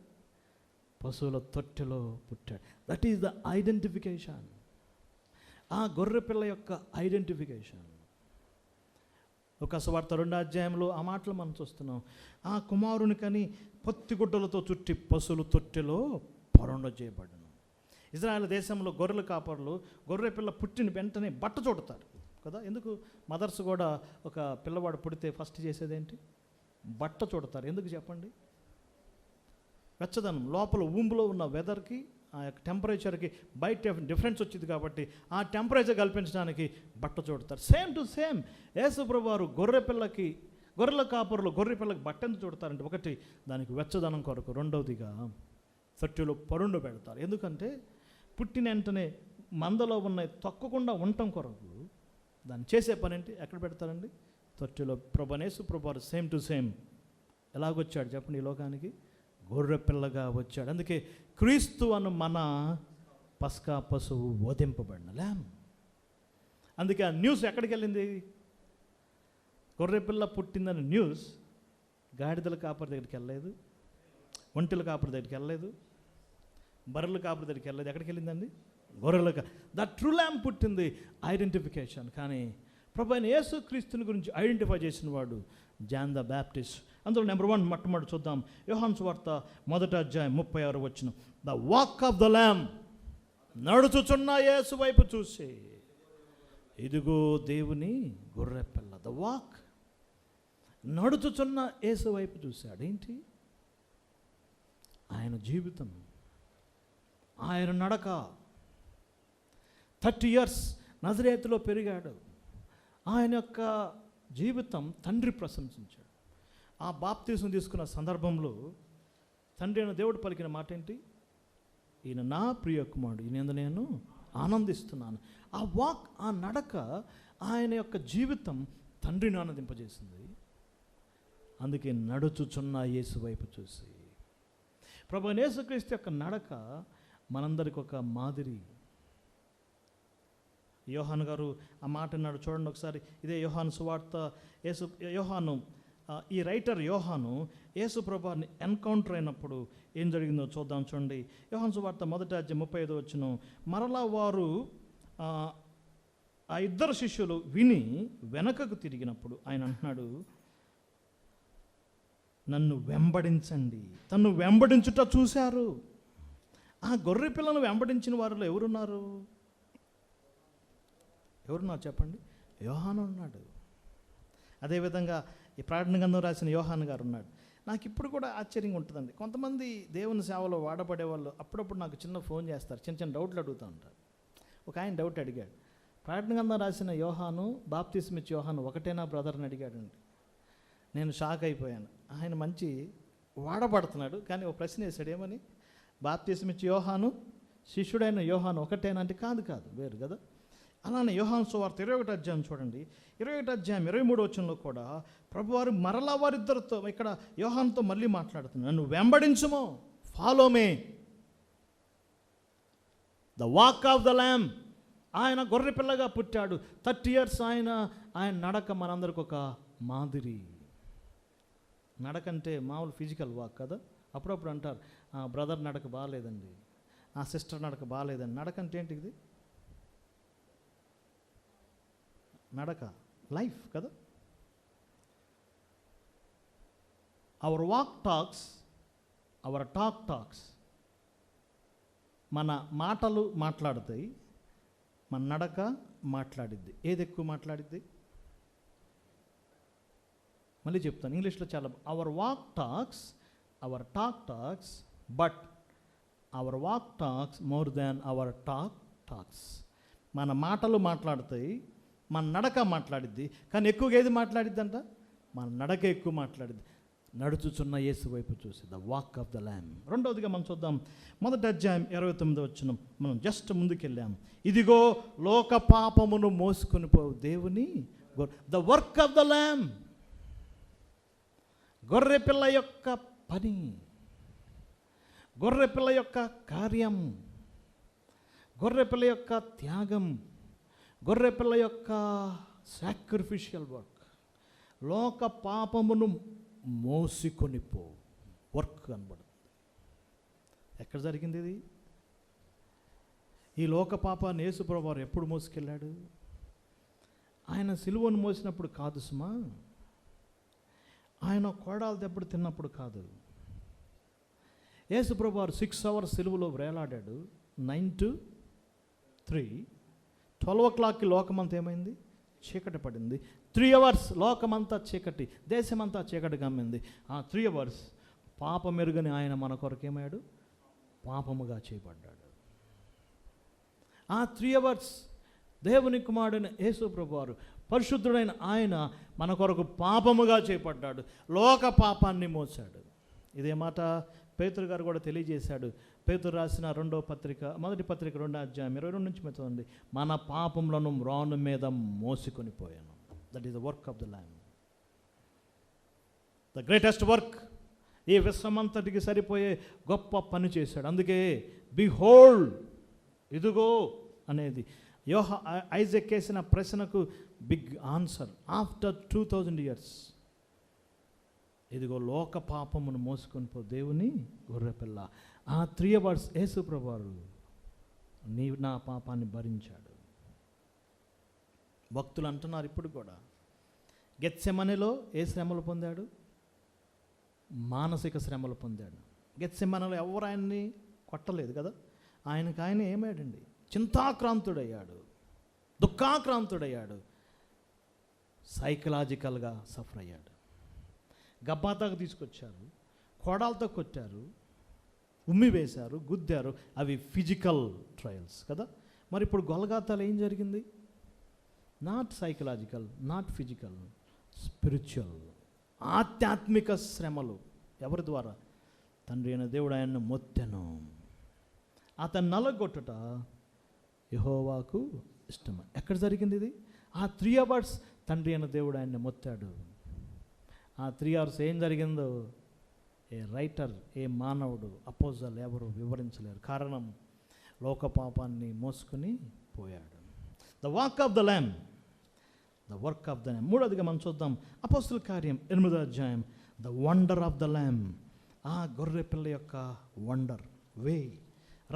పశువుల తొట్టెలో పుట్టాడు. That is the identification. ఆ గొర్రెపిల్ల యొక్క ఐడెంటిఫికేషన్. లూకా సువార్త 2వ అధ్యాయంలో ఆ మాటలు మనం చూస్తున్నాం. ఆ కుమారునికని పొత్తిగుడ్డలతో చుట్టి పశువులు తొట్టెలో పొరండ చేయబడను. ఇజ్రాయెల్ దేశంలో గొర్రెల కాపరులు గొర్రె పిల్ల పుట్టిన వెంటనే బట్ట చూడతారు కదా. ఎందుకు? మదర్స్ కూడా ఒక పిల్లవాడు పుడితే ఫస్ట్ చేసేదేంటి? బట్ట చూడతారు. ఎందుకు చెప్పండి? వెచ్చదనం లోపల ఊంబులో ఉన్న వెదర్కి ఆ యొక్క టెంపరేచర్కి బయట డిఫరెన్స్ వచ్చింది కాబట్టి ఆ టెంపరేచర్ కల్పించడానికి బట్ట చూడతారు. సేమ్ టు సేమ్ యేసుప్రభువు వారు గొర్రెల కాపరులు గొర్రె పిల్లకి బట్ట ఎందుకు చూడతారంటే, ఒకటి దానికి వెచ్చదనం కొరకు, రెండవదిగా తొట్టెలో పరుండు పెడతారు. ఎందుకంటే పుట్టిన వెంటనే మందలో ఉన్నాయి తొక్కకుండా ఉండటం కొరకు దాన్ని చేసే పని ఏంటి? ఎక్కడ పెడతారండి? తొట్టెలో. యేసుప్రభువు వారు సేమ్ టు సేమ్ ఎలాగొచ్చాడు చెప్పండి? ఈ లోకానికి గొర్రె పిల్లగా వచ్చాడు. అందుకే క్రీస్తు అను మన పస్కా పశువు వధింపబడిన ల్యామ్. అందుకే ఆ న్యూస్ ఎక్కడికి వెళ్ళింది? గొర్రె పిల్ల పుట్టిందని న్యూస్ గాడిదల కాపరి దగ్గరికి వెళ్ళలేదు, ఒంటెల కాపరి దగ్గరికి వెళ్ళలేదు, బర్రెల కాపరి దగ్గరికి వెళ్ళలేదు. ఎక్కడికి వెళ్ళిందండి? గొర్రెల. ద ట్రూ ల్యామ్ పుట్టింది. ఐడెంటిఫికేషన్. కానీ ప్రభు అయిన యేసుక్రీస్తుని గురించి ఐడెంటిఫై చేసిన వాడు జాన్ ద బ్యాప్టిస్ట్. అందులో నెంబర్ 1 మొట్టమొదటి చూద్దాం. యోహాను సువార్త 1వ అధ్యాయం 36వ వచనం. The walk of the lamb. నడుచుచున్న యేసు వైపు చూసి, ఇదిగో దేవుని గొర్రె పిల్ల. The walk. నడుచుచున్న యేసు వైపు చూశాడు. ఏంటి? ఆయన జీవితం, ఆయన నడక. 30 years నజరేతులో పెరిగాడు. ఆయన యొక్క జీవితం తండ్రి ప్రశంసించాడు. ఆ బాప్తీసం తీసుకున్న సందర్భంలో తండ్రి అయిన దేవుడు పలికిన మాట ఏంటి? ఈయన నా ప్రియ కుమారుడు, ఈయన నేను ఆనందిస్తున్నాను. ఆ వాక్, ఆ నడక, ఆయన యొక్క జీవితం తండ్రిని ఆనందింపజేసింది. అందుకే నడుచుచున్న యేసు వైపు చూసి. ప్రభువైన యేసుక్రీస్తు యొక్క నడక మనందరికి ఒక మాదిరి. యోహాను గారు ఆ మాట అన్నాడు చూడండి ఒకసారి. ఇదే యోహాను సువార్త. ఈ రైటర్ యోహాను యేసు ప్రభువుని ఎన్కౌంటర్ అయినప్పుడు ఏం జరిగిందో చూద్దాం చూడండి. యోహాను సువార్త 1వ అధ్యాయం 35వ వచనం. మరలా వారు ఆ ఇద్దరు శిష్యులు విని వెనకకు తిరిగినప్పుడు ఆయన అంటున్నాడు, నన్ను వెంబడించండి. తను వెంబడించుట చూశారు. ఆ గొర్రె పిల్లను వెంబడించిన వారిలో ఎవరున్నారు చెప్పండి? యోహాను ఉన్నాడు. అదేవిధంగా ఈ ప్రకటన గ్రంథం రాసిన యోహాను గారు ఉన్నాడు. నాకు ఇప్పుడు కూడా ఆశ్చర్యంగా ఉంటుందండి. కొంతమంది దేవుని సేవలో వాడబడే వాళ్ళు అప్పుడప్పుడు నాకు చిన్న ఫోన్ చేస్తారు, చిన్న డౌట్లు అడుగుతూ ఉంటారు. ఒక ఆయన డౌట్ అడిగాడు, ప్రకటన గ్రంథం రాసిన యోహాను బాప్తిస్మ ఇచ్చే యోహాను ఒకటేనా బ్రదర్ అని అడిగాడండి. నేను షాక్ అయిపోయాను. ఆయన మంచి వాడబడుతున్నాడు, కానీ ఒక ప్రశ్న వేశాడు. ఏమని? బాప్తిస్మ ఇచ్చే యోహాను శిష్యుడైన యోహాను ఒకటేనా అంటే కాదు వేరు కదా. అలానే యోహాను సువార్త 21వ అధ్యాయం చూడండి. 21వ అధ్యాయం 23వ వచనంలో కూడా ప్రభువారు మరలా వారిద్దరితో ఇక్కడ యోహానుతో మళ్ళీ మాట్లాడుతున్నాడు. నన్ను వెంబడించుమో, follow me. The walk of the lamb. ఆయన గొర్రె పిల్లగా పుట్టాడు. 30 years ఆయన నడక మనందరికి ఒక మాదిరి. నడకంటే మామూలు ఫిజికల్ వాక్ కదా. అప్పుడప్పుడు అంటారు, బ్రదర్ నడక బాగాలేదండి, ఆ సిస్టర్ నడక బాగాలేదండి. నడకంటే ఏంటి? ఇది నడక, లైఫ్ కదా. Our walk talks, our talk talks. మన మాటలు మాట్లాడతాయి, మన నడక మాట్లాడిద్ది. ఏది ఎక్కువ మాట్లాడిద్ది? మళ్ళీ చెప్తాను, ఇంగ్లీష్లో చాలా. Our walk talks, our talk talks, but our walk talks more than our talk talks. మన మాటలు మాట్లాడతాయి, మన నడక మాట్లాడిద్ది, కానీ ఎక్కువగా ఏది మాట్లాడిద్ది అంట? మన నడక ఎక్కువ మాట్లాడిద్ది. నడుచుచున్న యేసు వైపు చూసి, ద వాక్ ఆఫ్ ద ల్యామ్. రెండవదిగా మనం చూద్దాం 1వ అధ్యాయం 29వ వచనం. మనం జస్ట్ ముందుకెళ్ళాం. ఇదిగో లోక పాపమును మోసుకొని పోవు దేవుని, ద వర్క్ ఆఫ్ ద ల్యామ్. గొర్రె పిల్ల యొక్క పని, గొర్రె పిల్ల యొక్క కార్యం, గొర్రె పిల్ల యొక్క త్యాగం, గొర్రె పిల్ల యొక్క సాక్రిఫిషియల్ వర్క్. లోక పాపమును మోసుకొని పో వర్క్ కనబడుతుంది. ఎక్కడ జరిగింది ఇది? ఈ లోక పాపాన్ని యేసు ప్రభువు వారు ఎప్పుడు మోసుకెళ్ళాడు? ఆయన సిలువను మోసినప్పుడు కాదు సుమా, ఆయన కోడాలు దెబ్బలు తిన్నప్పుడు కాదు. యేసుప్రభు వారు 6 hours సిలువలో వేలాడాడు. 9 to 3, 12 o'clockకి లోకమంతా ఏమైంది? చీకటి పడింది. 3 hours లోకమంతా చీకటి, దేశమంతా చీకటి గమ్మింది. ఆ 3 hours పాపం ఎరుగని ఆయన మన కొరకు ఏమయ్యాడు? పాపముగా చేయబడ్డాడు. ఆ 3 hours దేవుని కుమారుడైన యేసుప్రభు వారు, పరిశుద్ధుడైన ఆయన మన కొరకు పాపముగా చేయబడ్డాడు, లోక పాపాన్ని మోసాడు. ఇదే మాట పేతురు గారు కూడా తెలియజేశాడు. పేతురు రాసిన మొదటి పత్రిక 2వ అధ్యాయం 22 నుంచి చదవండి. మన పాపములను మ్రాను మీద మోసుకొని పోయాను. That is the work of the lamb, the greatest work. ఈ విశ్వమంతటికి సరిపోయే గొప్ప పని చేశాడు. అందుకే బిహోల్డ్, ఇదిగో అనేది ఐజాక్ వేసిన ప్రశ్నకు బిగ్ ఆన్సర్. ఆఫ్టర్ 2000 years, ఇదిగో లోక పాపమును మోసుకొని పో దేవుని గొర్రెపిల్ల. ఆ 3 hours యేసుప్రభు వారు నా పాపాన్ని భరించాడు. భక్తులు అంటున్నారు ఇప్పుడు కూడా, గెత్సెమనెలో ఏ శ్రమలు పొందాడు? మానసిక శ్రమలు పొందాడు. గెత్సెమనెలో ఎవరు ఆయన్ని కొట్టలేదు కదా. ఆయన ఏమాడండి? చింతాక్రాంతుడయ్యాడు, దుఃఖాక్రాంతుడయ్యాడు, సైకలాజికల్గా సఫర్ అయ్యాడు. గబ్బాతాకు తీసుకొచ్చారు, కోడాలతో కొట్టారు, ఉమ్మి వేశారు, గుద్దారు. అవి ఫిజికల్ ట్రయల్స్ కదా. మరి ఇప్పుడు గొల్గొతాలో ఏం జరిగింది? Not psychological, not physical, spiritual, ఆధ్యాత్మిక శ్రమలు. ఎవరి ద్వారా? తండ్రి అయిన దేవుడు ఆయన్ను మొత్తెను. అతను నలగొట్టుట యెహోవాకు ఇష్టం. ఎక్కడ జరిగింది ఇది? ఆ 3 hours తండ్రి అయిన దేవుడు ఆయన్ని మొత్తాడు. ఆ 3 hours ఏం జరిగిందో ఏ రైటర్, ఏ మానవుడు, అపోజల్ ఎవరు వివరించలేరు. కారణం, లోక పాపాన్ని మోసుకుని పోయాడు. The walk of the lamb, the work of the lamb. మూడోదిగా మనం చూద్దాం అపోస్తల కార్యం 8వ అధ్యాయం, the wonder of the lamb. ఆ గొర్రె పిల్ల యొక్క వండర్, వే,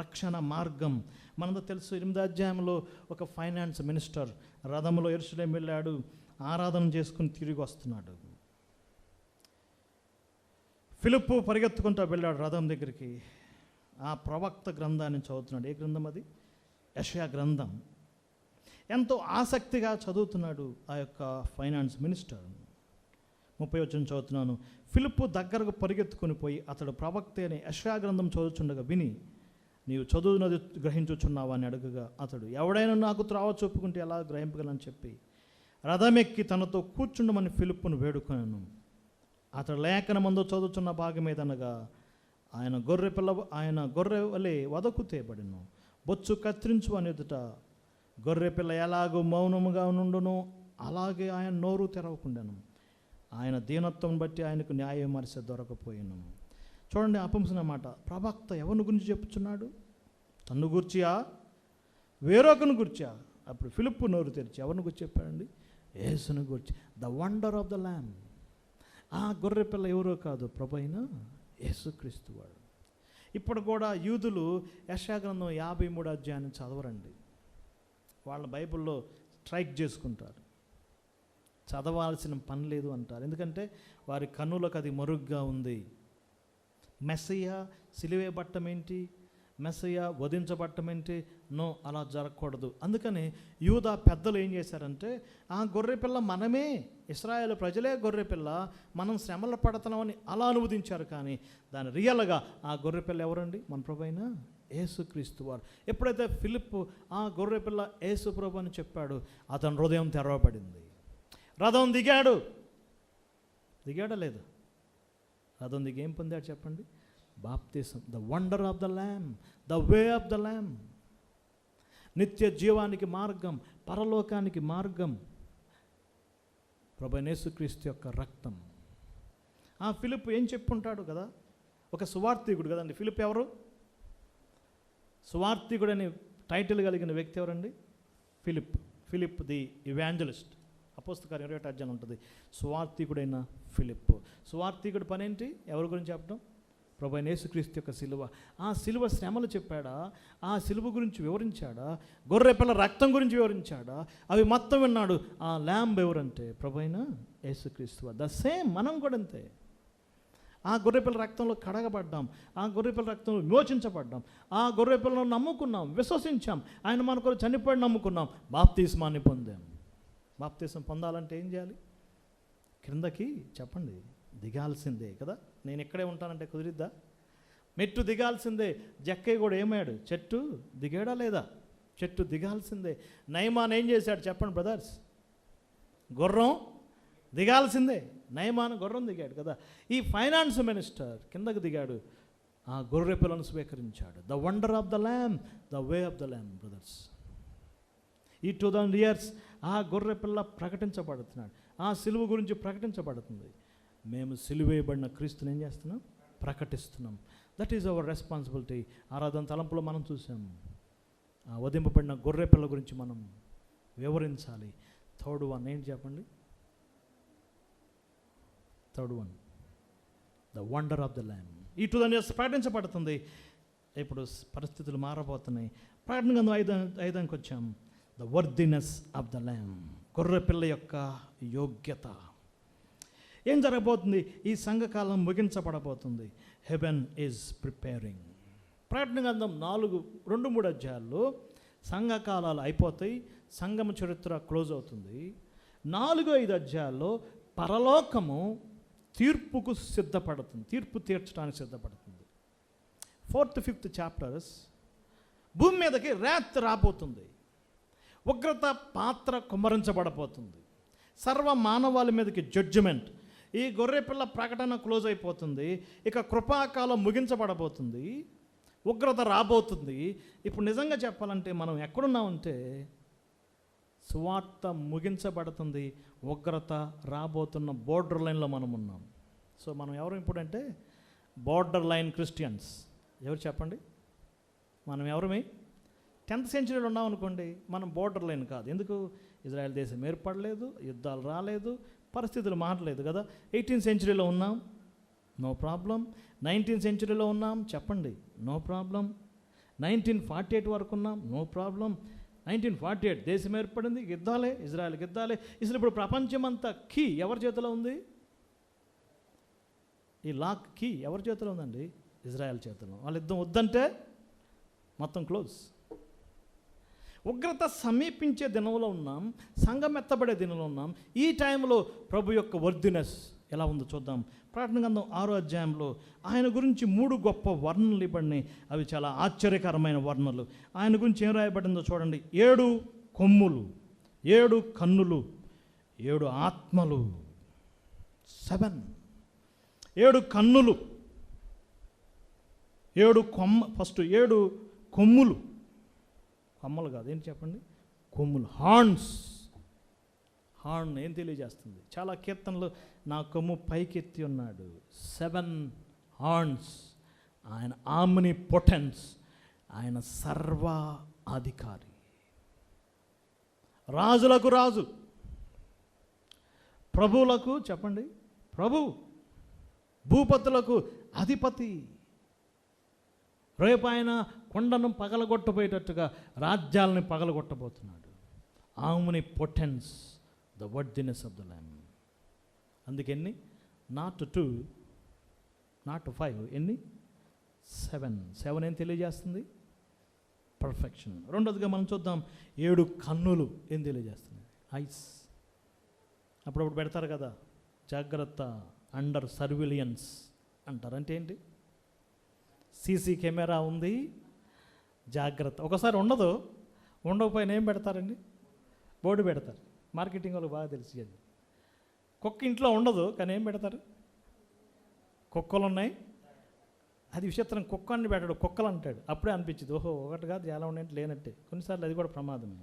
రక్షణ మార్గం. మనకు తెలుసు 8వ అధ్యాయంలో ఒక ఫైనాన్స్ మినిస్టర్ రథంలో యెరూషలేము వెళ్ళాడు, ఆరాధన చేసుకుని తిరిగి వస్తున్నాడు. ఫిలిప్పు పరిగెత్తుకుంటూ వెళ్ళాడు రథం దగ్గరికి. ఆ ప్రవక్త గ్రంథాన్ని చదువుతున్నాడు. ఏ గ్రంథం అది? యెషయా గ్రంథం. ఎంతో ఆసక్తిగా చదువుతున్నాడు ఆ యొక్క ఫైనాన్స్ మినిస్టర్. 30వ వచనం చదువుతున్నాను. ఫిలిప్పు దగ్గరకు పరిగెత్తుకొని పోయి అతడు ప్రవక్త అని యెషయా గ్రంథం చదువుతుండగా విని, నీవు చదువునది గ్రహించుచున్నావా అని అడుగగా అతడు, ఎవడైనా నాకు త్రోవ చూపుకుంటే ఎలా గ్రహింపగలని చెప్పి రథమెక్కి తనతో కూర్చుండమని ఫిలిప్పును వేడుకొనెను. అతడు లేఖనమందు చదువుతున్న భాగం ఏదనగా, ఆయన గొర్రె వలె వదకు తేబడిను, బొచ్చు కత్తిరించు అని ఎదుట గొర్రెపిల్ల ఎలాగో మౌనముగా నుండును అలాగే ఆయన నోరు తెరవకుండాను. ఆయన దీనత్వం బట్టి ఆయనకు న్యాయ విమర్శ దొరకపోయాను. చూడండి, అపంసిన మాట. ప్రవక్త ఎవరిని గురించి చెప్పుచున్నాడు? తన్ను గుర్చియా, వేరొకరిని గుర్చా? అప్పుడు ఫిలిప్పు నోరు తెరిచి ఎవరిని గురించి చెప్పాడండి? యేసుని గురించి. The wonder of the lamb. ఆ గొర్రె పిల్ల ఎవరో కాదు, ప్రభు అయిన యేసుక్రీస్తు వాడు. ఇప్పుడు కూడా యూదులు యెషయా గ్రంథం 53వ అధ్యాయాన్ని చదవరండి. వాళ్ళ బైబిల్లో స్ట్రైక్ చేసుకుంటారు, చదవాల్సిన పని లేదు అంటారు. ఎందుకంటే వారి కన్నులకు అది మరుగ్గా ఉంది. మెస్సయ్య సిలువేయబట్టం ఏంటి? మెస్సయ్య వధించబట్టం ఏంటి? నో, అలా జరగకూడదు. అందుకని యూదా పెద్దలు ఏం చేశారంటే, ఆ గొర్రెపిల్ల మనమే, ఇశ్రాయేలు ప్రజలే గొర్రెపిల్ల, మనం శ్రమలు పడుతున్నామని అలా అనువదించారు. కానీ దాని రియల్గా ఆ గొర్రెపిల్ల ఎవరండి? మన ప్రభు అయిన యేసుక్రీస్తు వారు. ఎప్పుడైతే ఫిలిప్పు ఆ గొర్రెపిల్ల యేసు ప్రభు అని చెప్పాడు, అతని హృదయం తెరవబడింది. రథం దిగాడా లేదు? రథం దిగి ఏం పొందాడు చెప్పండి? బాప్తిసం. The wonder of the lamb, the way of the ల్యామ్. నిత్య జీవానికి మార్గం, పరలోకానికి మార్గం ప్రభువైన యేసుక్రీస్తు యొక్క రక్తం. ఆ ఫిలిప్ ఏం చెప్పుంటాడు కదా, ఒక సువార్థికుడు కదండి. ఫిలిప్ ఎవరు? సువార్థికుడు అనే టైటిల్ కలిగిన వ్యక్తి ఎవరండి? Philip the evangelist. అపోస్తల కార్యం 21వ అధ్యాయం ఉంటుంది. సువార్థికుడైన ఫిలిప్. సువార్థికుడు పని ఏంటి? ఎవరి గురించి చెప్పడం? ప్రభు అయిన యేసుక్రీస్తు యొక్క సిలువ. ఆ సిలువ శ్రమలు చెప్పాడా, ఆ సిలువ గురించి వివరించాడా, గొర్రెపిల్ల రక్తం గురించి వివరించాడా, అవి మొత్తం విన్నాడు. ఆ ల్యాంబ్ ఎవరంటే ప్రభు అయిన యేసుక్రీస్తు. ద సేమ్ మనం కూడా అంతే. ఆ గొర్రెపిల్ల రక్తంలో కడగబడ్డాం, ఆ గొర్రెపిల్ల రక్తంలో విమోచించబడ్డాం, ఆ గొర్రెపిల్లను నమ్ముకున్నాం, విశ్వసించాం, ఆయన మన కొరకు చనిపోయి నమ్ముకున్నాం, బాప్తిస్మాన్ని పొందాం. బాప్తిస్మం పొందాలంటే ఏం చేయాలి? క్రిందకి చెప్పండి, దిగాల్సిందే కదా. నేను ఇక్కడే ఉంటానంటే కుదిరిద్దా? మెట్టు దిగాల్సిందే. జక్కయ్య కూడా ఏమాడు? చెట్టు దిగాడా లేదా? చెట్టు దిగాల్సిందే. నయమాన్ ఏం చేశాడు చెప్పండి బ్రదర్స్? గుర్రం దిగాల్సిందే. నయమాన్ గుర్రం దిగాడు కదా. ఈ ఫైనాన్స్ మినిస్టర్ కిందకు దిగాడు, ఆ గొర్రె పిల్లను స్వీకరించాడు. The wonder of the lamb, the way of the lamb brothers. ఈ 2000 years ఆ గొర్రె పిల్ల ప్రకటించబడుతున్నాడు, ఆ సిలువ గురించి ప్రకటించబడుతుంది. మేము సిలువేయబడిన క్రీస్తుని ఏం చేస్తున్నాం? ప్రకటిస్తున్నాం. That is our responsibility. ఆరాధన తలంపులో మనం చూసాం, ఆ వధింపబడిన గొర్రె పిల్ల గురించి మనం వివరించాలి. థర్డ్ వన్ ఏంటి చెప్పండి? Third one, the wonder of the lamb. ఈ 2000 years ప్రకటించబడుతుంది. ఇప్పుడు పరిస్థితులు మారబోతున్నాయి. ప్రకటన గ్రంథం 5కి వచ్చాం. The worthiness of the lamb, గొర్రె పిల్ల యొక్క యోగ్యత. ఏం జరగబోతుంది? ఈ సంఘకాలం ముగించబడబోతుంది. Heaven is preparing. ప్రకటన గ్రంథం 2-3 అధ్యాయాల్లో సంఘకాలాలు అయిపోతాయి, సంఘం చరిత్ర క్లోజ్ అవుతుంది. 4-5 అధ్యాయాల్లో పరలోకము తీర్పుకు సిద్ధపడుతుంది, తీర్పు తీర్చడానికి సిద్ధపడుతుంది. 4th-5th chapters భూమి మీదకి రాత్ రాబోతుంది, ఉగ్రత పాత్ర కుమ్మరించబడబోతుంది, సర్వ మానవాళి మీదకి జడ్జిమెంట్. ఈ గొర్రెపిల్ల ప్రకటన క్లోజ్ అయిపోతుంది, ఇక కృపాకాలం ముగించబడబోతుంది, ఉగ్రత రాబోతుంది. ఇప్పుడు నిజంగా చెప్పాలంటే మనం ఎక్కడున్నామంటే సువార్త ముగించబడుతుంది, ఉగ్రత రాబోతున్న బోర్డర్ లైన్లో మనం ఉన్నాం. సో మనం ఎవరు ఇప్పుడంటే బోర్డర్ లైన్ క్రిస్టియన్స్. ఎవరు చెప్పండి? మనం ఎవరమే? 10th century ఉన్నాం అనుకోండి, మనం బోర్డర్ లైన్ కాదు. ఎందుకు? ఇజ్రాయెల్ దేశం ఏర్పడలేదు, యుద్ధాలు రాలేదు, పరిస్థితులు మారలేదు కదా. 18th century ఉన్నాం, నో ప్రాబ్లం. 19th century ఉన్నాం, చెప్పండి, నో ప్రాబ్లం. 1948 వరకు ఉన్నాం, నో ప్రాబ్లం. 1948 దేశం ఏర్పడింది, యుద్ధాలే, ఇజ్రాయెల్కి యుద్ధాలే. అసలు ఇప్పుడు ప్రపంచమంతా కీ ఎవరి చేతిలో ఉంది? ఈ లాక్ కీ ఎవరి చేతిలో ఉందండి? ఇజ్రాయెల్ చేతిలో. వాళ్ళ యుద్ధం వద్దంటే మొత్తం క్లోజ్. ఉగ్రత సమీపించే దినంలో ఉన్నాం, సంఘం ఎత్తబడే దినంలో ఉన్నాం. ఈ టైంలో ప్రభు యొక్క వర్దినెస్ ఎలా ఉందో చూద్దాం. ప్రకటన గ్రంథం 6వ అధ్యాయంలో ఆయన గురించి 3 గొప్ప వర్ణనలు ఇవ్వబడినాయి. అవి చాలా ఆశ్చర్యకరమైన వర్ణనలు. ఆయన గురించి ఏం రాయబడిందో చూడండి. 7 కొమ్ములు, 7 కన్నులు, 7 ఆత్మలు. 7 కన్నులు, 7 ఫస్ట్ 7 కొమ్ములు. కొమ్మలు కాదు, ఏంటి చెప్పండి? కొమ్ములు, హార్న్స్. హార్న్ ఏం తెలియజేస్తుంది? చాలా కీర్తనలు, నా కొమ్ము పైకెత్తి ఉన్నాడు. 7 హార్న్స్. ఆయన ఆమ్ని పొటెన్స్, ఆయన సర్వ అధికారి, రాజులకు రాజు, ప్రభువులకు చెప్పండి ప్రభు, భూపతులకు అధిపతి. రేపు ఆయన కొండను పగలగొట్టబోయేటట్టుగా రాజ్యాలని పగలగొట్టబోతున్నాడు. Omnipotence, the worthiness of the lamb. అందుకెన్ని? నాట్ 2, నాట్ 5, ఎన్ని? 7 ఏం తెలియజేస్తుంది? పర్ఫెక్షన్. రెండోదిగా మనం చూద్దాం, 7 కన్నులు ఏం తెలియజేస్తుంది? ఐస్. అప్పుడప్పుడు పెడతారు కదా, జాగ్రత్త, అండర్ సర్విలియన్స్ అంటారు. అంటే ఏంటి? సీసీ కెమెరా ఉంది, జాగ్రత్త. ఒకసారి ఉండకపోయినా ఏం పెడతారండి? బోర్డు పెడతారు. మార్కెటింగ్ వాళ్ళకి బాగా తెలిసి. అది కుక్క ఇంట్లో ఉండదు, కానీ ఏం పెడతారు? కుక్కలు ఉన్నాయి. అది విచిత్రం, కుక్కని పెట్టాడు, కుక్కలు అంటాడు. అప్పుడే అనిపించింది, ఓహో ఒకటి కాదు చాలా ఉన్నాయంటే లేనట్టే. కొన్నిసార్లు అది కూడా ప్రమాదమే.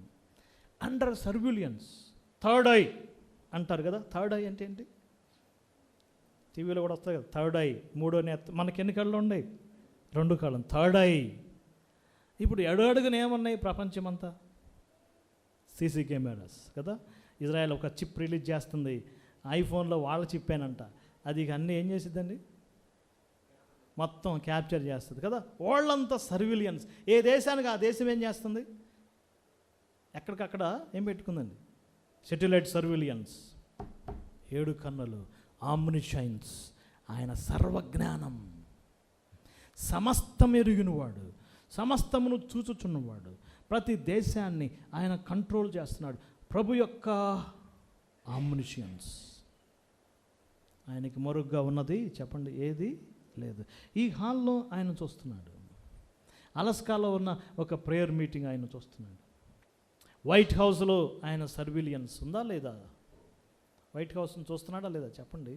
Under surveillance. 3rd ఐ అంటారు కదా. 3rd ఐ అంటే ఏంటి? టీవీలో కూడా వస్తాయి కదా, 3rd ఐ, 3వ నేత్రం. మనకి ఎన్ని కళ్ళు ఉన్నాయి? 2 కళ్ళు. 3rd I. ఇప్పుడు అడుగడుగున ఏమన్నాయి ప్రపంచమంతా? సీసీ కెమెరాస్ కదా. ఇజ్రాయెల్ ఒక చిప్ రిలీజ్ చేస్తుంది, ఐఫోన్లో వాళ్ళ చిప్పేనంట. అది అన్నీ ఏం చేసిద్దండి? మొత్తం క్యాప్చర్ చేస్తుంది కదా. వాళ్ళంతా సర్విలియన్స్. ఏ దేశానికి ఆ దేశం ఏం చేస్తుంది? ఎక్కడికక్కడ ఏం పెట్టుకుందండి? Satellite surveillance. 7 కన్నులు, ఆమ్నిషైన్స్. ఆయన సర్వజ్ఞానం, సమస్తం ఎరిగినవాడు, సమస్తమును చూచుచున్నవాడు. ప్రతి దేశాన్ని ఆయన కంట్రోల్ చేస్తున్నాడు. ప్రభు యొక్క ఆమ్నిషియన్స్. ఆయనకి మరుగ్గా ఉన్నది చెప్పండి ఏది లేదు. ఈ హాల్లో ఆయన చూస్తున్నాడు. అలస్కాలో ఉన్న ఒక ప్రేయర్ మీటింగ్ ఆయన చూస్తున్నాడు. వైట్ హౌస్లో ఆయన సర్విలియన్స్ ఉందా లేదా? వైట్ హౌస్ని చూస్తున్నాడా లేదా? చెప్పండి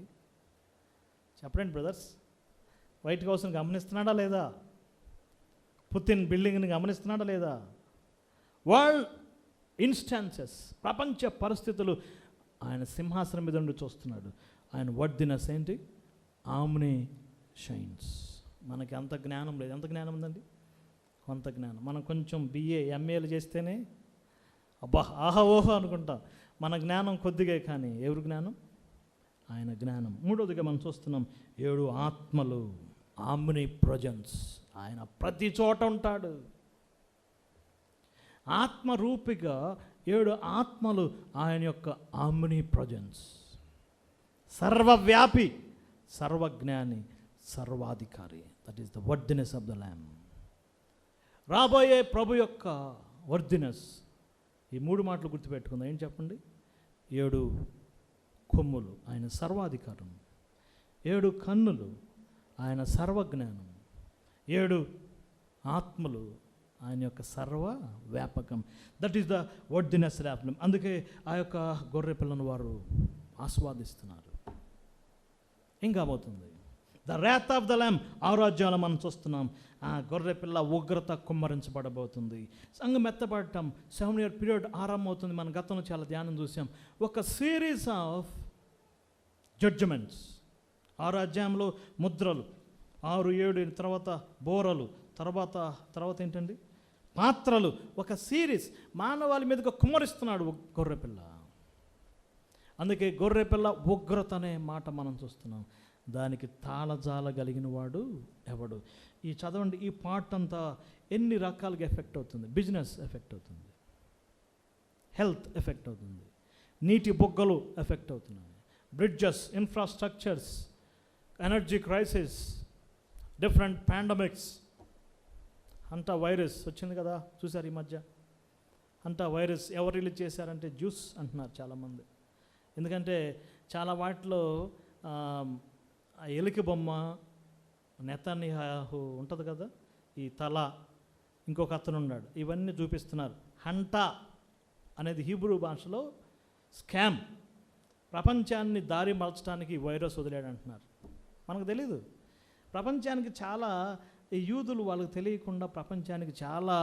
బ్రదర్స్. వైట్ హౌస్ని గమనిస్తున్నాడా లేదా? పుతిన్ బిల్డింగ్ని గమనిస్తున్నాడా లేదా? వరల్డ్ ఇన్స్టాన్సెస్, ప్రపంచ పరిస్థితులు ఆయన సింహాసనం మీద ఉండి చూస్తున్నాడు. ఆయన వర్ధినెస్ ఏంటి? Omni shines. మనకి అంత జ్ఞానం లేదు. ఎంత జ్ఞానం ఉందండి? కొంత జ్ఞానం. మనం కొంచెం BA MAలు చేస్తేనే అబ్బా ఆహా ఓహో అనుకుంటాం. మన జ్ఞానం కొద్దిగా, కానీ ఎవరి జ్ఞానం? ఆయన జ్ఞానం. మూడవదిగా మనం చూస్తున్నాం 7 ఆత్మలు, ఆమ్ని ప్రజెన్స్. ఆయన ప్రతి చోట ఉంటాడు. ఆత్మరూపిగా 7 ఆత్మలు ఆయన యొక్క ఆమ్ని ప్రజెన్స్. సర్వవ్యాపి, సర్వజ్ఞాని, సర్వాధికారి. That is the worthiness of the lamb. రాబోయే ప్రభు యొక్క వర్ధినెస్. ఈ 3 మాటలు గుర్తుపెట్టుకుందాం. ఏం చెప్పండి? 7 కొమ్ములు, ఆయన సర్వాధికారం. 7 కన్నులు, ఆయన సర్వజ్ఞానం. 7 ఆత్మలు, ఆయన యొక్క సర్వ వ్యాపకం. That is the worthiness lamb. అందుకే ఆ యొక్క గొర్రె పిల్లను వారు ఆస్వాదిస్తున్నారు. ఏం కాబోతుంది? The wrath of the lamb. 6వ అధ్యాయంలో మనం చూస్తున్నాం. ఆ గొర్రె పిల్ల ఉగ్రత కుమ్మరించబడబోతుంది. సంఘం ఎత్తబడటం 7 year పీరియడ్ ఆరంభమవుతుంది. మన గతంలో చాలా ధ్యానం చూసాం. ఒక సిరీస్ ఆఫ్ జడ్జిమెంట్స్. 6వ అధ్యాయంలో ముద్రలు, 6, 7 తర్వాత బోరలు, తర్వాత ఏంటండి? పాత్రలు. ఒక సిరీస్ మానవాళి మీదగా కుమ్మరిస్తున్నాడు గొర్రెపిల్ల. అందుకే గొర్రెపిల్ల ఉగ్రత అనే మాట మనం చూస్తున్నాం. దానికి తాళజాలగలిగిన వాడు ఎవడు? ఈ చదవండి, ఈ పార్ట్ అంతా ఎన్ని రకాలుగా ఎఫెక్ట్ అవుతుంది. బిజినెస్ ఎఫెక్ట్ అవుతుంది, హెల్త్ ఎఫెక్ట్ అవుతుంది, నీటి బొగ్గలు ఎఫెక్ట్ అవుతున్నాయి, bridges, infrastructures, energy crisis, different pandemics. అంతా వైరస్ వచ్చింది కదా, చూసారు ఈ మధ్య. అంతా వైరస్ ఎవరు రిలీజ్ చేశారంటే జ్యూస్ అంటున్నారు చాలామంది. ఎందుకంటే చాలా వాటిలో ఎలికి బొమ్మ, నెతన్యాహు ఉంటుంది కదా, ఈ తల, ఇంకొక అతను ఉన్నాడు, ఇవన్నీ చూపిస్తున్నారు. హంటా అనేది హీబ్రూ భాషలో స్కామ్. ప్రపంచాన్ని దారి మలచడానికి వైరస్ వదిలాడు అంటున్నారు. మనకు తెలీదు. ప్రపంచానికి చాలా ఈ యూదులు వాళ్ళకి తెలియకుండా ప్రపంచానికి చాలా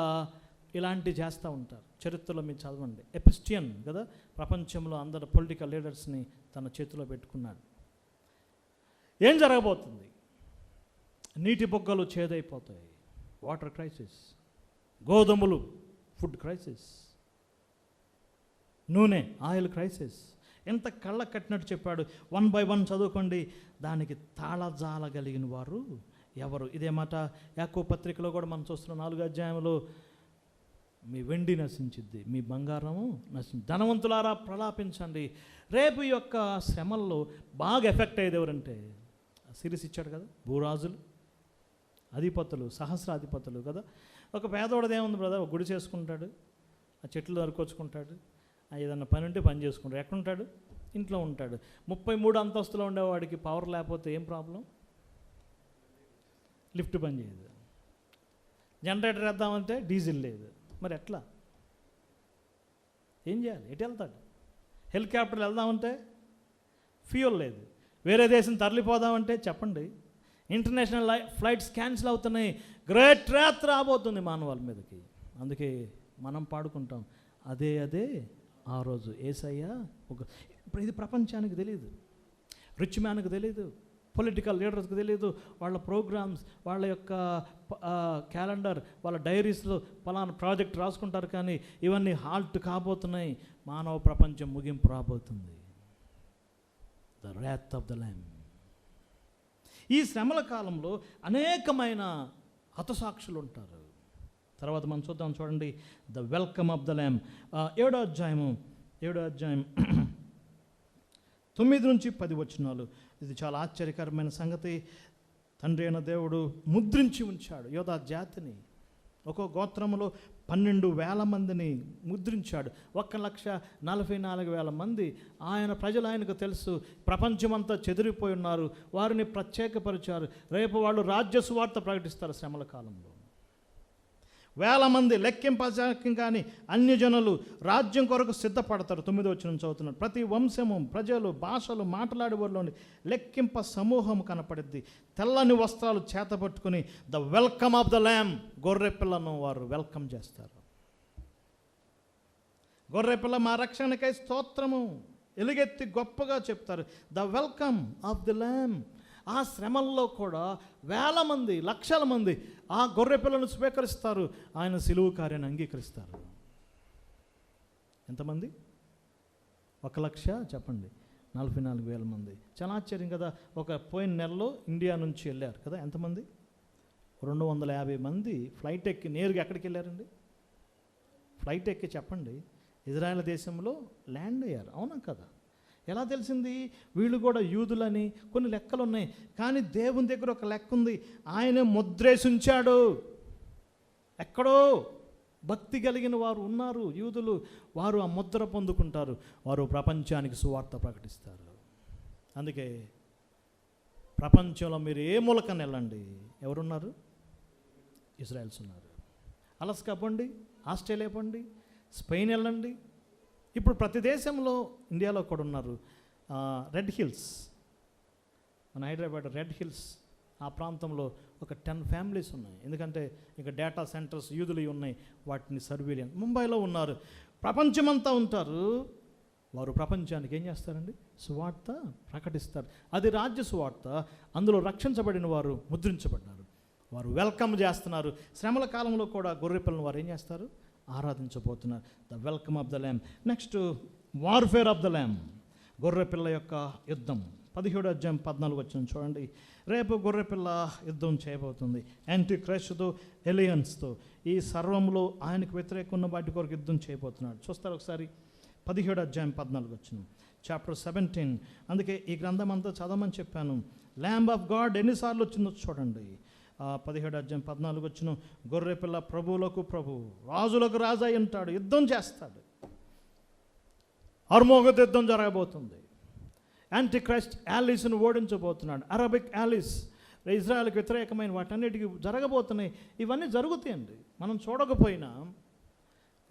ఇలాంటివి చేస్తూ ఉంటారు. చరిత్రలో మీరు చదవండి. ఎపిస్టియన్ కదా, ప్రపంచంలో అందరు పొలిటికల్ లీడర్స్ని తన చేతిలో పెట్టుకున్నాడు. ఏం జరగబోతుంది? నీటి బొగ్గలు చేదైపోతాయి, వాటర్ క్రైసిస్, గోధుమలు ఫుడ్ క్రైసిస్, నూనె ఆయిల్ క్రైసిస్. ఎంత కళ్ళ కట్టినట్టు చెప్పాడు. 1 by 1 చదువుకోండి. దానికి తాళజాలగలిగిన వారు ఎవరు? ఇదే మాట యాకోబు పత్రికలో కూడా మనం చూస్తున్నాం. 4వ అధ్యాయంలో మీ వెండి నశించిద్ది, మీ బంగారము నశించి, ధనవంతులారా ప్రలాపించండి. రేపు యొక్క శ్రమల్లో బాగా ఎఫెక్ట్ అయ్యేది ఎవరంటే, సిరీస్ ఇచ్చాడు కదా, భూరాజులు, అధిపతులు, సహస్రాధిపతులు కదా. ఒక పేదోడది ఏముంది బ్రదర్, ఒక గుడి చేసుకుంటాడు, ఆ చెట్లు నరుకొచ్చుకుంటాడు, ఏదన్నా పని ఉంటే పని చేసుకుంటాడు. ఎక్కడుంటాడు? ఇంట్లో ఉంటాడు. 33 అంతస్తులో ఉండేవాడికి పవర్ లేకపోతే ఏం ప్రాబ్లం? లిఫ్ట్ పని చేయదు. జనరేటర్ వేద్దామంటే డీజిల్ లేదు. మరి ఎట్లా? ఏం చేయాలి? ఎటు వెళ్తాడు? హెలికాప్టర్లు వెళ్దామంటే ఫ్యూయల్ లేదు. వేరే దేశం తరలిపోదామంటే చెప్పండి, ఇంటర్నేషనల్ ఫ్లైట్స్ క్యాన్సిల్ అవుతున్నాయి. గ్రేట్ రేత్ రాబోతుంది మానవాళి మీదకి. అందుకే మనం పాడుకుంటాం, అదే ఆ రోజు యేసయ్య ఒక. ఇప్పుడు ఇది ప్రపంచానికి తెలియదు, రిచ్ మ్యాన్కి తెలియదు, పొలిటికల్ లీడర్స్కి తెలియదు. వాళ్ళ ప్రోగ్రామ్స్, వాళ్ళ యొక్క క్యాలెండర్, వాళ్ళ డైరీస్లో పలానా ప్రాజెక్ట్ రాసుకుంటారు. కానీ ఇవన్నీ హాల్ట్ కాబోతున్నాయి. మానవ ప్రపంచం ముగింపు రాబోతుంది. The wrath of the ల్యామ్. ఈ శ్రమల కాలంలో అనేకమైన హతసాక్షులు ఉంటారు. తర్వాత మనం చూద్దాం, చూడండి, ద వెల్కమ్ ఆఫ్ ద ల్యామ్. 7వ అధ్యాయం 9-10 వచనాలు. ఇది చాలా ఆశ్చర్యకరమైన సంగతి. తండ్రి అయిన దేవుడు ముద్రించి ఉంచాడు యోధా జాతిని. ఒక్కో గోత్రములో 12,000 మందిని ముద్రించాడు. 1,44,000 మంది ఆయన ప్రజలు ఆయనకు తెలుసు. ప్రపంచమంతా చెదిరిపోయి ఉన్నారు. వారిని ప్రత్యేకపరిచారు. రేపు వాళ్ళు రాజ్య సువార్త ప్రకటిస్తారు శ్రమల కాలంలో. 1,000 మంది లెక్కింపజాకం కానీ అన్యజనులు రాజ్యం కొరకు సిద్ధపడతారు. 9వ వచనం చదువుతున్నారు. ప్రతి వంశము, ప్రజలు, భాషలు మాట్లాడేవారిలోని లెక్కింప సమూహం కనపడిద్ది. తెల్లని వస్త్రాలు చేతపట్టుకుని the welcome of the lamb, గొర్రెపిల్లను వారు వెల్కమ్ చేస్తారు. గొర్రెపిల్ల మా రక్షణకై స్తోత్రము ఎలుగెత్తి గొప్పగా చెప్తారు. The welcome of the lamb. ఆ శ్రమల్లో కూడా 1,000 మంది, లక్షల మంది ఆ గొర్రె పిల్లను స్వీకరిస్తారు. ఆయన సిలువు కార్యాన్ని అంగీకరిస్తారు. ఎంతమంది? 1,00,000 చెప్పండి, 44,000 మంది. చాలా ఆశ్చర్యం కదా. ఒక పోయిన నెలలో ఇండియా నుంచి వెళ్ళారు కదా, ఎంతమంది? 250 మంది ఫ్లైట్ ఎక్కి నేరుగా ఎక్కడికి వెళ్ళారండి? ఫ్లైట్ ఎక్కి చెప్పండి, ఇజ్రాయెల్ దేశంలో ల్యాండ్ అయ్యారు. అవునా కదా? ఎలా తెలిసింది? వీళ్ళు కూడా యూదులని కొన్ని లెక్కలు ఉన్నాయి. కానీ దేవుని దగ్గర ఒక లెక్క ఉంది. ఆయన ముద్రేసి ఉంచాడు. ఎక్కడో భక్తి కలిగిన వారు ఉన్నారు, యూదులు. వారు ఆ ముద్ర పొందుకుంటారు. వారు ప్రపంచానికి సువార్త ప్రకటిస్తారు. అందుకే ప్రపంచంలో మీరు ఏ మూలకని వెళ్ళండి, ఎవరున్నారు? ఇజ్రాయెల్స్ ఉన్నారు. అలస్కా పోండి, ఆస్ట్రేలియా పోండి, స్పెయిన్ వెళ్ళండి. ఇప్పుడు ప్రతి దేశంలో, ఇండియాలో కూడా ఉన్నారు. రెడ్ హిల్స్, మన హైదరాబాద్ రెడ్ హిల్స్ ఆ ప్రాంతంలో ఒక 10 ఫ్యామిలీస్ ఉన్నాయి. ఎందుకంటే ఇక డేటా సెంటర్స్ యూదులు ఉన్నాయి, వాటిని సర్వేలియన్. ముంబైలో ఉన్నారు. ప్రపంచమంతా ఉంటారు. వారు ప్రపంచానికి ఏం చేస్తారండి? సువార్త ప్రకటిస్తారు. అది రాజ్య సువార్త. అందులో రక్షించబడిన వారు ముద్రించబడ్డారు. వారు వెల్కమ్ చేస్తున్నారు. శ్రమల కాలంలో కూడా గొర్రెపిల్లను వారు ఏం చేస్తారు? ఆరాధించబోతున్నారు. The welcome of the lamb. Next, warfare of the lamb, గొర్రెపిల్ల యొక్క యుద్ధం. 17వ అధ్యాయం 14 వచనం చూడండి. రేపు గొర్రెపిల్ల యుద్ధం చేయబోతుంది యాంటీ క్రైస్ట్తో, ఎలియన్స్తో. ఈ సర్వంలో ఆయనకు వ్యతిరేకంగా ఉన్న వాటి కొరకు యుద్ధం చేయబోతున్నాడు. చూస్తారు ఒకసారి 17వ అధ్యాయం 14 వచనం, చాప్టర్ 17. అందుకే ఈ గ్రంథం అంతా చదవమని చెప్పాను. ల్యాంబ్ ఆఫ్ గాడ్ ఎన్నిసార్లు వచ్చిందో చూడండి. 17వ అధ్యాయం 14 వచనం, గొర్రెపిల్ల ప్రభువులకు ప్రభు, రాజులకు రాజు అయి ఉంటాడు. యుద్ధం చేస్తాడు. అర్మోగద్ యుద్ధం జరగబోతుంది. యాంటీ క్రైస్ట్ యాలీస్ను ఓడించబోతున్నాడు. అరబిక్ యాలీస్, ఇజ్రాయెల్కి వ్యతిరేకమైన వాటన్నిటికీ జరగబోతున్నాయి. ఇవన్నీ జరుగుతాయండి. మనం చూడకపోయినా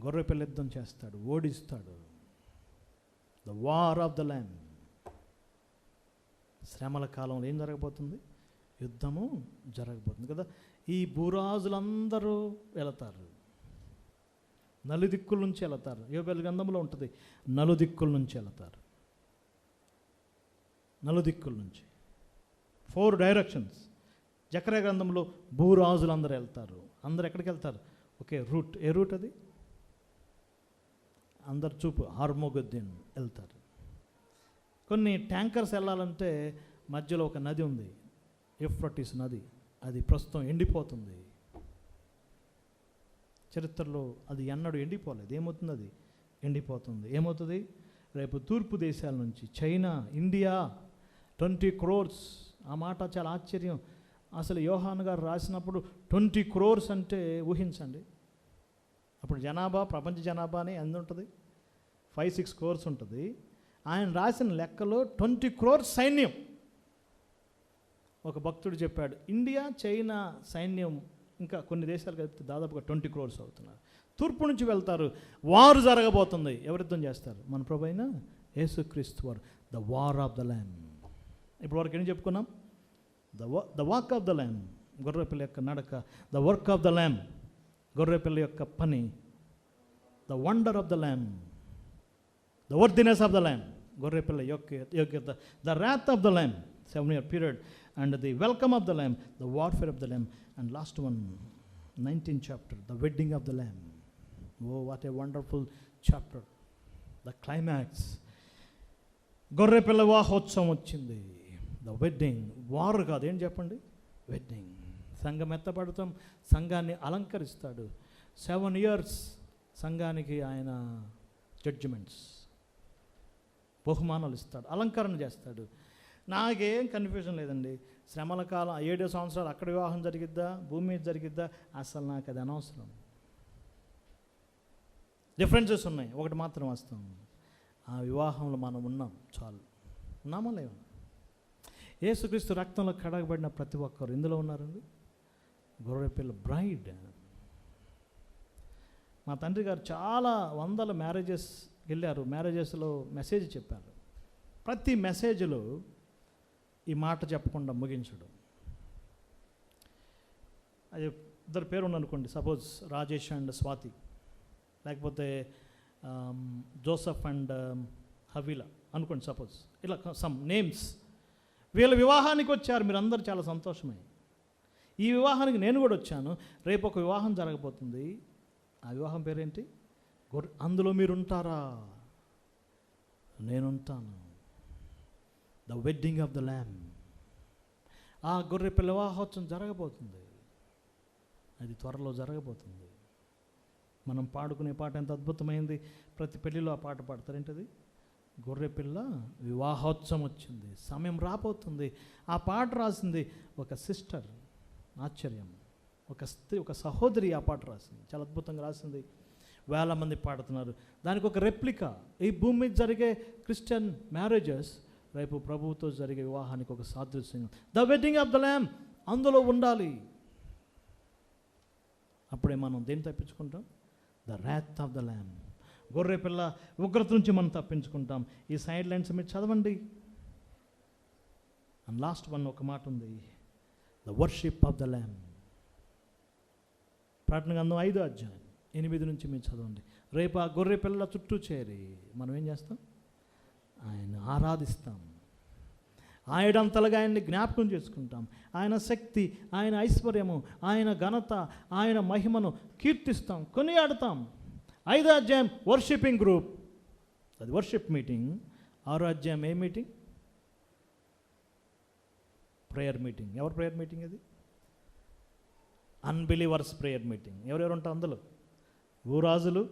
గొర్రెపిల్ల యుద్ధం చేస్తాడు, ఓడిస్తాడు. The war of the lamb. శ్రమల కాలంలో ఏం జరగబోతుంది? యుద్ధము జరగబోతుంది కదా. ఈ భూరాజులందరూ వెళతారు, నలుదిక్కుల నుంచి వెళతారు. యోబేలు గ్రంథంలో ఉంటుంది, నలుదిక్కుల నుంచి వెళతారు. నలుదిక్కుల నుంచి 4 డైరెక్షన్స్. జకర్యా గ్రంథంలో భూరాజులందరూ వెళ్తారు. అందరు ఎక్కడికి వెళ్తారు? Okay, route. ఏ రూట్ అది? అందరు చూపు హార్మోగద్దెన్ వెళ్తారు. కొన్ని ట్యాంకర్స్ వెళ్ళాలంటే మధ్యలో ఒక నది ఉంది, యూఫ్రటీస్ నది. అది ప్రస్తుతం ఎండిపోతుంది. చరిత్రలో అది ఎన్నడూ ఎండిపోలేదు. ఏమవుతుంది? అది ఎండిపోతుంది. ఏమవుతుంది? రేపు తూర్పు దేశాల నుంచి, చైనా, ఇండియా, 20 crores. ఆ మాట చాలా ఆశ్చర్యం. అసలు యోహాను గారు రాసినప్పుడు 20 crores అంటే ఊహించండి. అప్పుడు జనాభా, ప్రపంచ జనాభా అని ఎంత ఉంటుంది? 5-6 crores ఉంటుంది. ఆయన రాసిన లెక్కలో 20 crores సైన్యం. ఒక భక్తుడు చెప్పాడు, ఇండియా, చైనా సైన్యం ఇంకా కొన్ని దేశాలు కలిపితే దాదాపుగా 20 crores అవుతున్నారు. తూర్పు నుంచి వెళ్తారు. వారు జరగబోతుంది. ఎవరు యుద్ధం చేస్తారు? మన ప్రభు అయిన యేసుక్రీస్తు వారు. The war of the ల్యామ్. ఇప్పుడు వరకు ఏం చెప్పుకున్నాం? The walk of the lamb, గొర్రెపిల్ల యొక్క నడక. The work of the lamb, గొర్రెపిల్ల యొక్క పని. The wonder of the lamb, the worthiness of the lamb, గొర్రెపిల్ల యోగ్యత. The Rath of the ల్యామ్, 7-year period. And the welcome of the lamb, the warfare of the lamb. And last one, 19th chapter, the wedding of the lamb. Oh, what a wonderful chapter. The climax. గొర్రెపిల్ల వివాహోత్సవం వచ్చింది. The wedding. వారు కాదు, ఏం చెప్పండి, wedding. సంఘం ఎత్తపడతాం, సంఘాన్ని అలంకరిస్తాడు. 7 years సంఘానికి ఆయన జడ్జిమెంట్స్, బహుమానాలు ఇస్తాడు, అలంకరణ చేస్తాడు. నాకేం కన్ఫ్యూజన్ లేదండి. శ్రమల కాలం 7 సంవత్సరాలు అక్కడ వివాహం జరిగిద్దా, భూమి మీద జరిగిద్దా, అసలు నాకు అది అనవసరం. డిఫరెన్సెస్ ఉన్నాయి, ఒకటి మాత్రం వాస్తవం, ఆ వివాహంలో మనం ఉన్నాం చాలు. ఉన్నామా లేవా? యేసుక్రీస్తు రక్తంలో కడగబడిన ప్రతి ఒక్కరు ఇందులో ఉన్నారండి. గొర్రెపిల్ల బ్రైడ్. మా తండ్రి గారు చాలా వందల మ్యారేజెస్ వెళ్ళారు. మ్యారేజెస్లో మెసేజ్ చెప్పారు. ప్రతి మెసేజ్లో ఈ మాట చెప్పకుండా ముగించడం. అది ఇద్దరు పేరు ఉందనుకోండి, సపోజ్ రాజేష్ అండ్ స్వాతి, లేకపోతే జోసఫ్ అండ్ హవీలా అనుకోండి సపోజ్, ఇలా సమ్ నేమ్స్. వీళ్ళ వివాహానికి వచ్చారు మీరు అందరూ, చాలా సంతోషమే. ఈ వివాహానికి నేను కూడా వచ్చాను. రేపు ఒక వివాహం జరగబోతుంది. ఆ వివాహం పేరేంటి? అందులో మీరుంటారా? నేనుంటాను. The wedding of the lamb. ఆ గొర్రె పిల్ల వివాహోత్సవం జరగబోతుంది. అది త్వరలో జరగబోతుంది. మనం పాడుకునే పాట ఎంత అద్భుతమైంది. ప్రతి పెళ్ళిలో ఆ పాట పాడతారు. ఏంటది? గొర్రెపిల్ల వివాహోత్సవం వచ్చింది, సమయం రాబోతుంది. ఆ పాట రాసింది ఒక సిస్టర్. ఆశ్చర్యం, ఒక స్త్రీ, ఒక సహోదరి ఆ పాట రాసింది. చాలా అద్భుతంగా రాసింది. వేల మంది పాడుతున్నారు. దానికి ఒక రెప్లికా. ఈ భూమి మీద జరిగే క్రిస్టియన్ మ్యారేజెస్ రేపు ప్రభువుతో జరిగే వివాహానికి ఒక సాదృశ్యం. The wedding of the lamb అందులో ఉండాలి. అప్పుడే మనం దేన్ని తప్పించుకుంటాం? The wrath of the lamb. గొర్రె పిల్ల ఉగ్రత నుంచి మనం తప్పించుకుంటాం. ఈ సైడ్ లైన్స్ మీరు చదవండి. అండ్ లాస్ట్ వన్ ఒక మాట ఉంది, the worship of the lamb. ప్రకటన గ్రంథం 5వ అధ్యాయం 8 నుంచి మీరు చదవండి. రేపు ఆ గొర్రె పిల్లల చుట్టూ చేరి మనం ఏం చేస్తాం? ఆయన ఆరాధిస్తాం. ఆయనంతలుగా ఆయన్ని జ్ఞాపకం చేసుకుంటాం. ఆయన శక్తి, ఆయన ఐశ్వర్యము, ఆయన ఘనత, ఆయన మహిమను కీర్తిస్తాం, కొనియాడతాం. 5వ అధ్యాయం వర్షిపింగ్ గ్రూప్, అది వర్షిప్ మీటింగ్. 6వ అధ్యాయం ఏ మీటింగ్? Prayer meeting. ఎవరు ప్రేయర్ మీటింగ్? అది అన్బిలీవర్స్ ప్రేయర్ మీటింగ్. ఎవరెవరు ఉంటారు అందులో? భూరాజులు,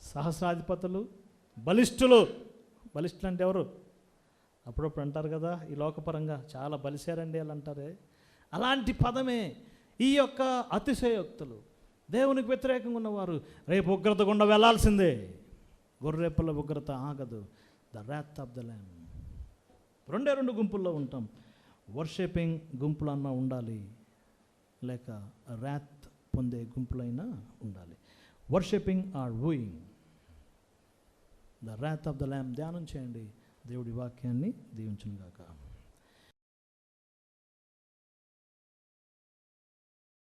సహస్రాధిపతులు, బలిష్ఠులు. బలిష్ఠులు అంటే ఎవరు? అప్పుడప్పుడు అంటారు కదా, ఈ లోకపరంగా చాలా బలిశారండి వాళ్ళు అంటారే, అలాంటి పదమే ఈ యొక్క అతిశయోక్తులు. దేవునికి వ్యతిరేకంగా ఉన్నవారు రేపు ఉగ్రత గుండా వెళ్ళాల్సిందే. గొర్రెపిల్ల ఉగ్రత ఆగదు. The wrath of the lamb. 2 గుంపుల్లో ఉంటాం. వర్షిపింగ్ గుంపులన్నా ఉండాలి, లేక ర్యాత్ పొందే గుంపులైనా ఉండాలి. Worshipping or wooing. The wrath of the lamb ధ్యానం చేయండి. దేవుడి వాక్యాన్ని దీవించును గాక.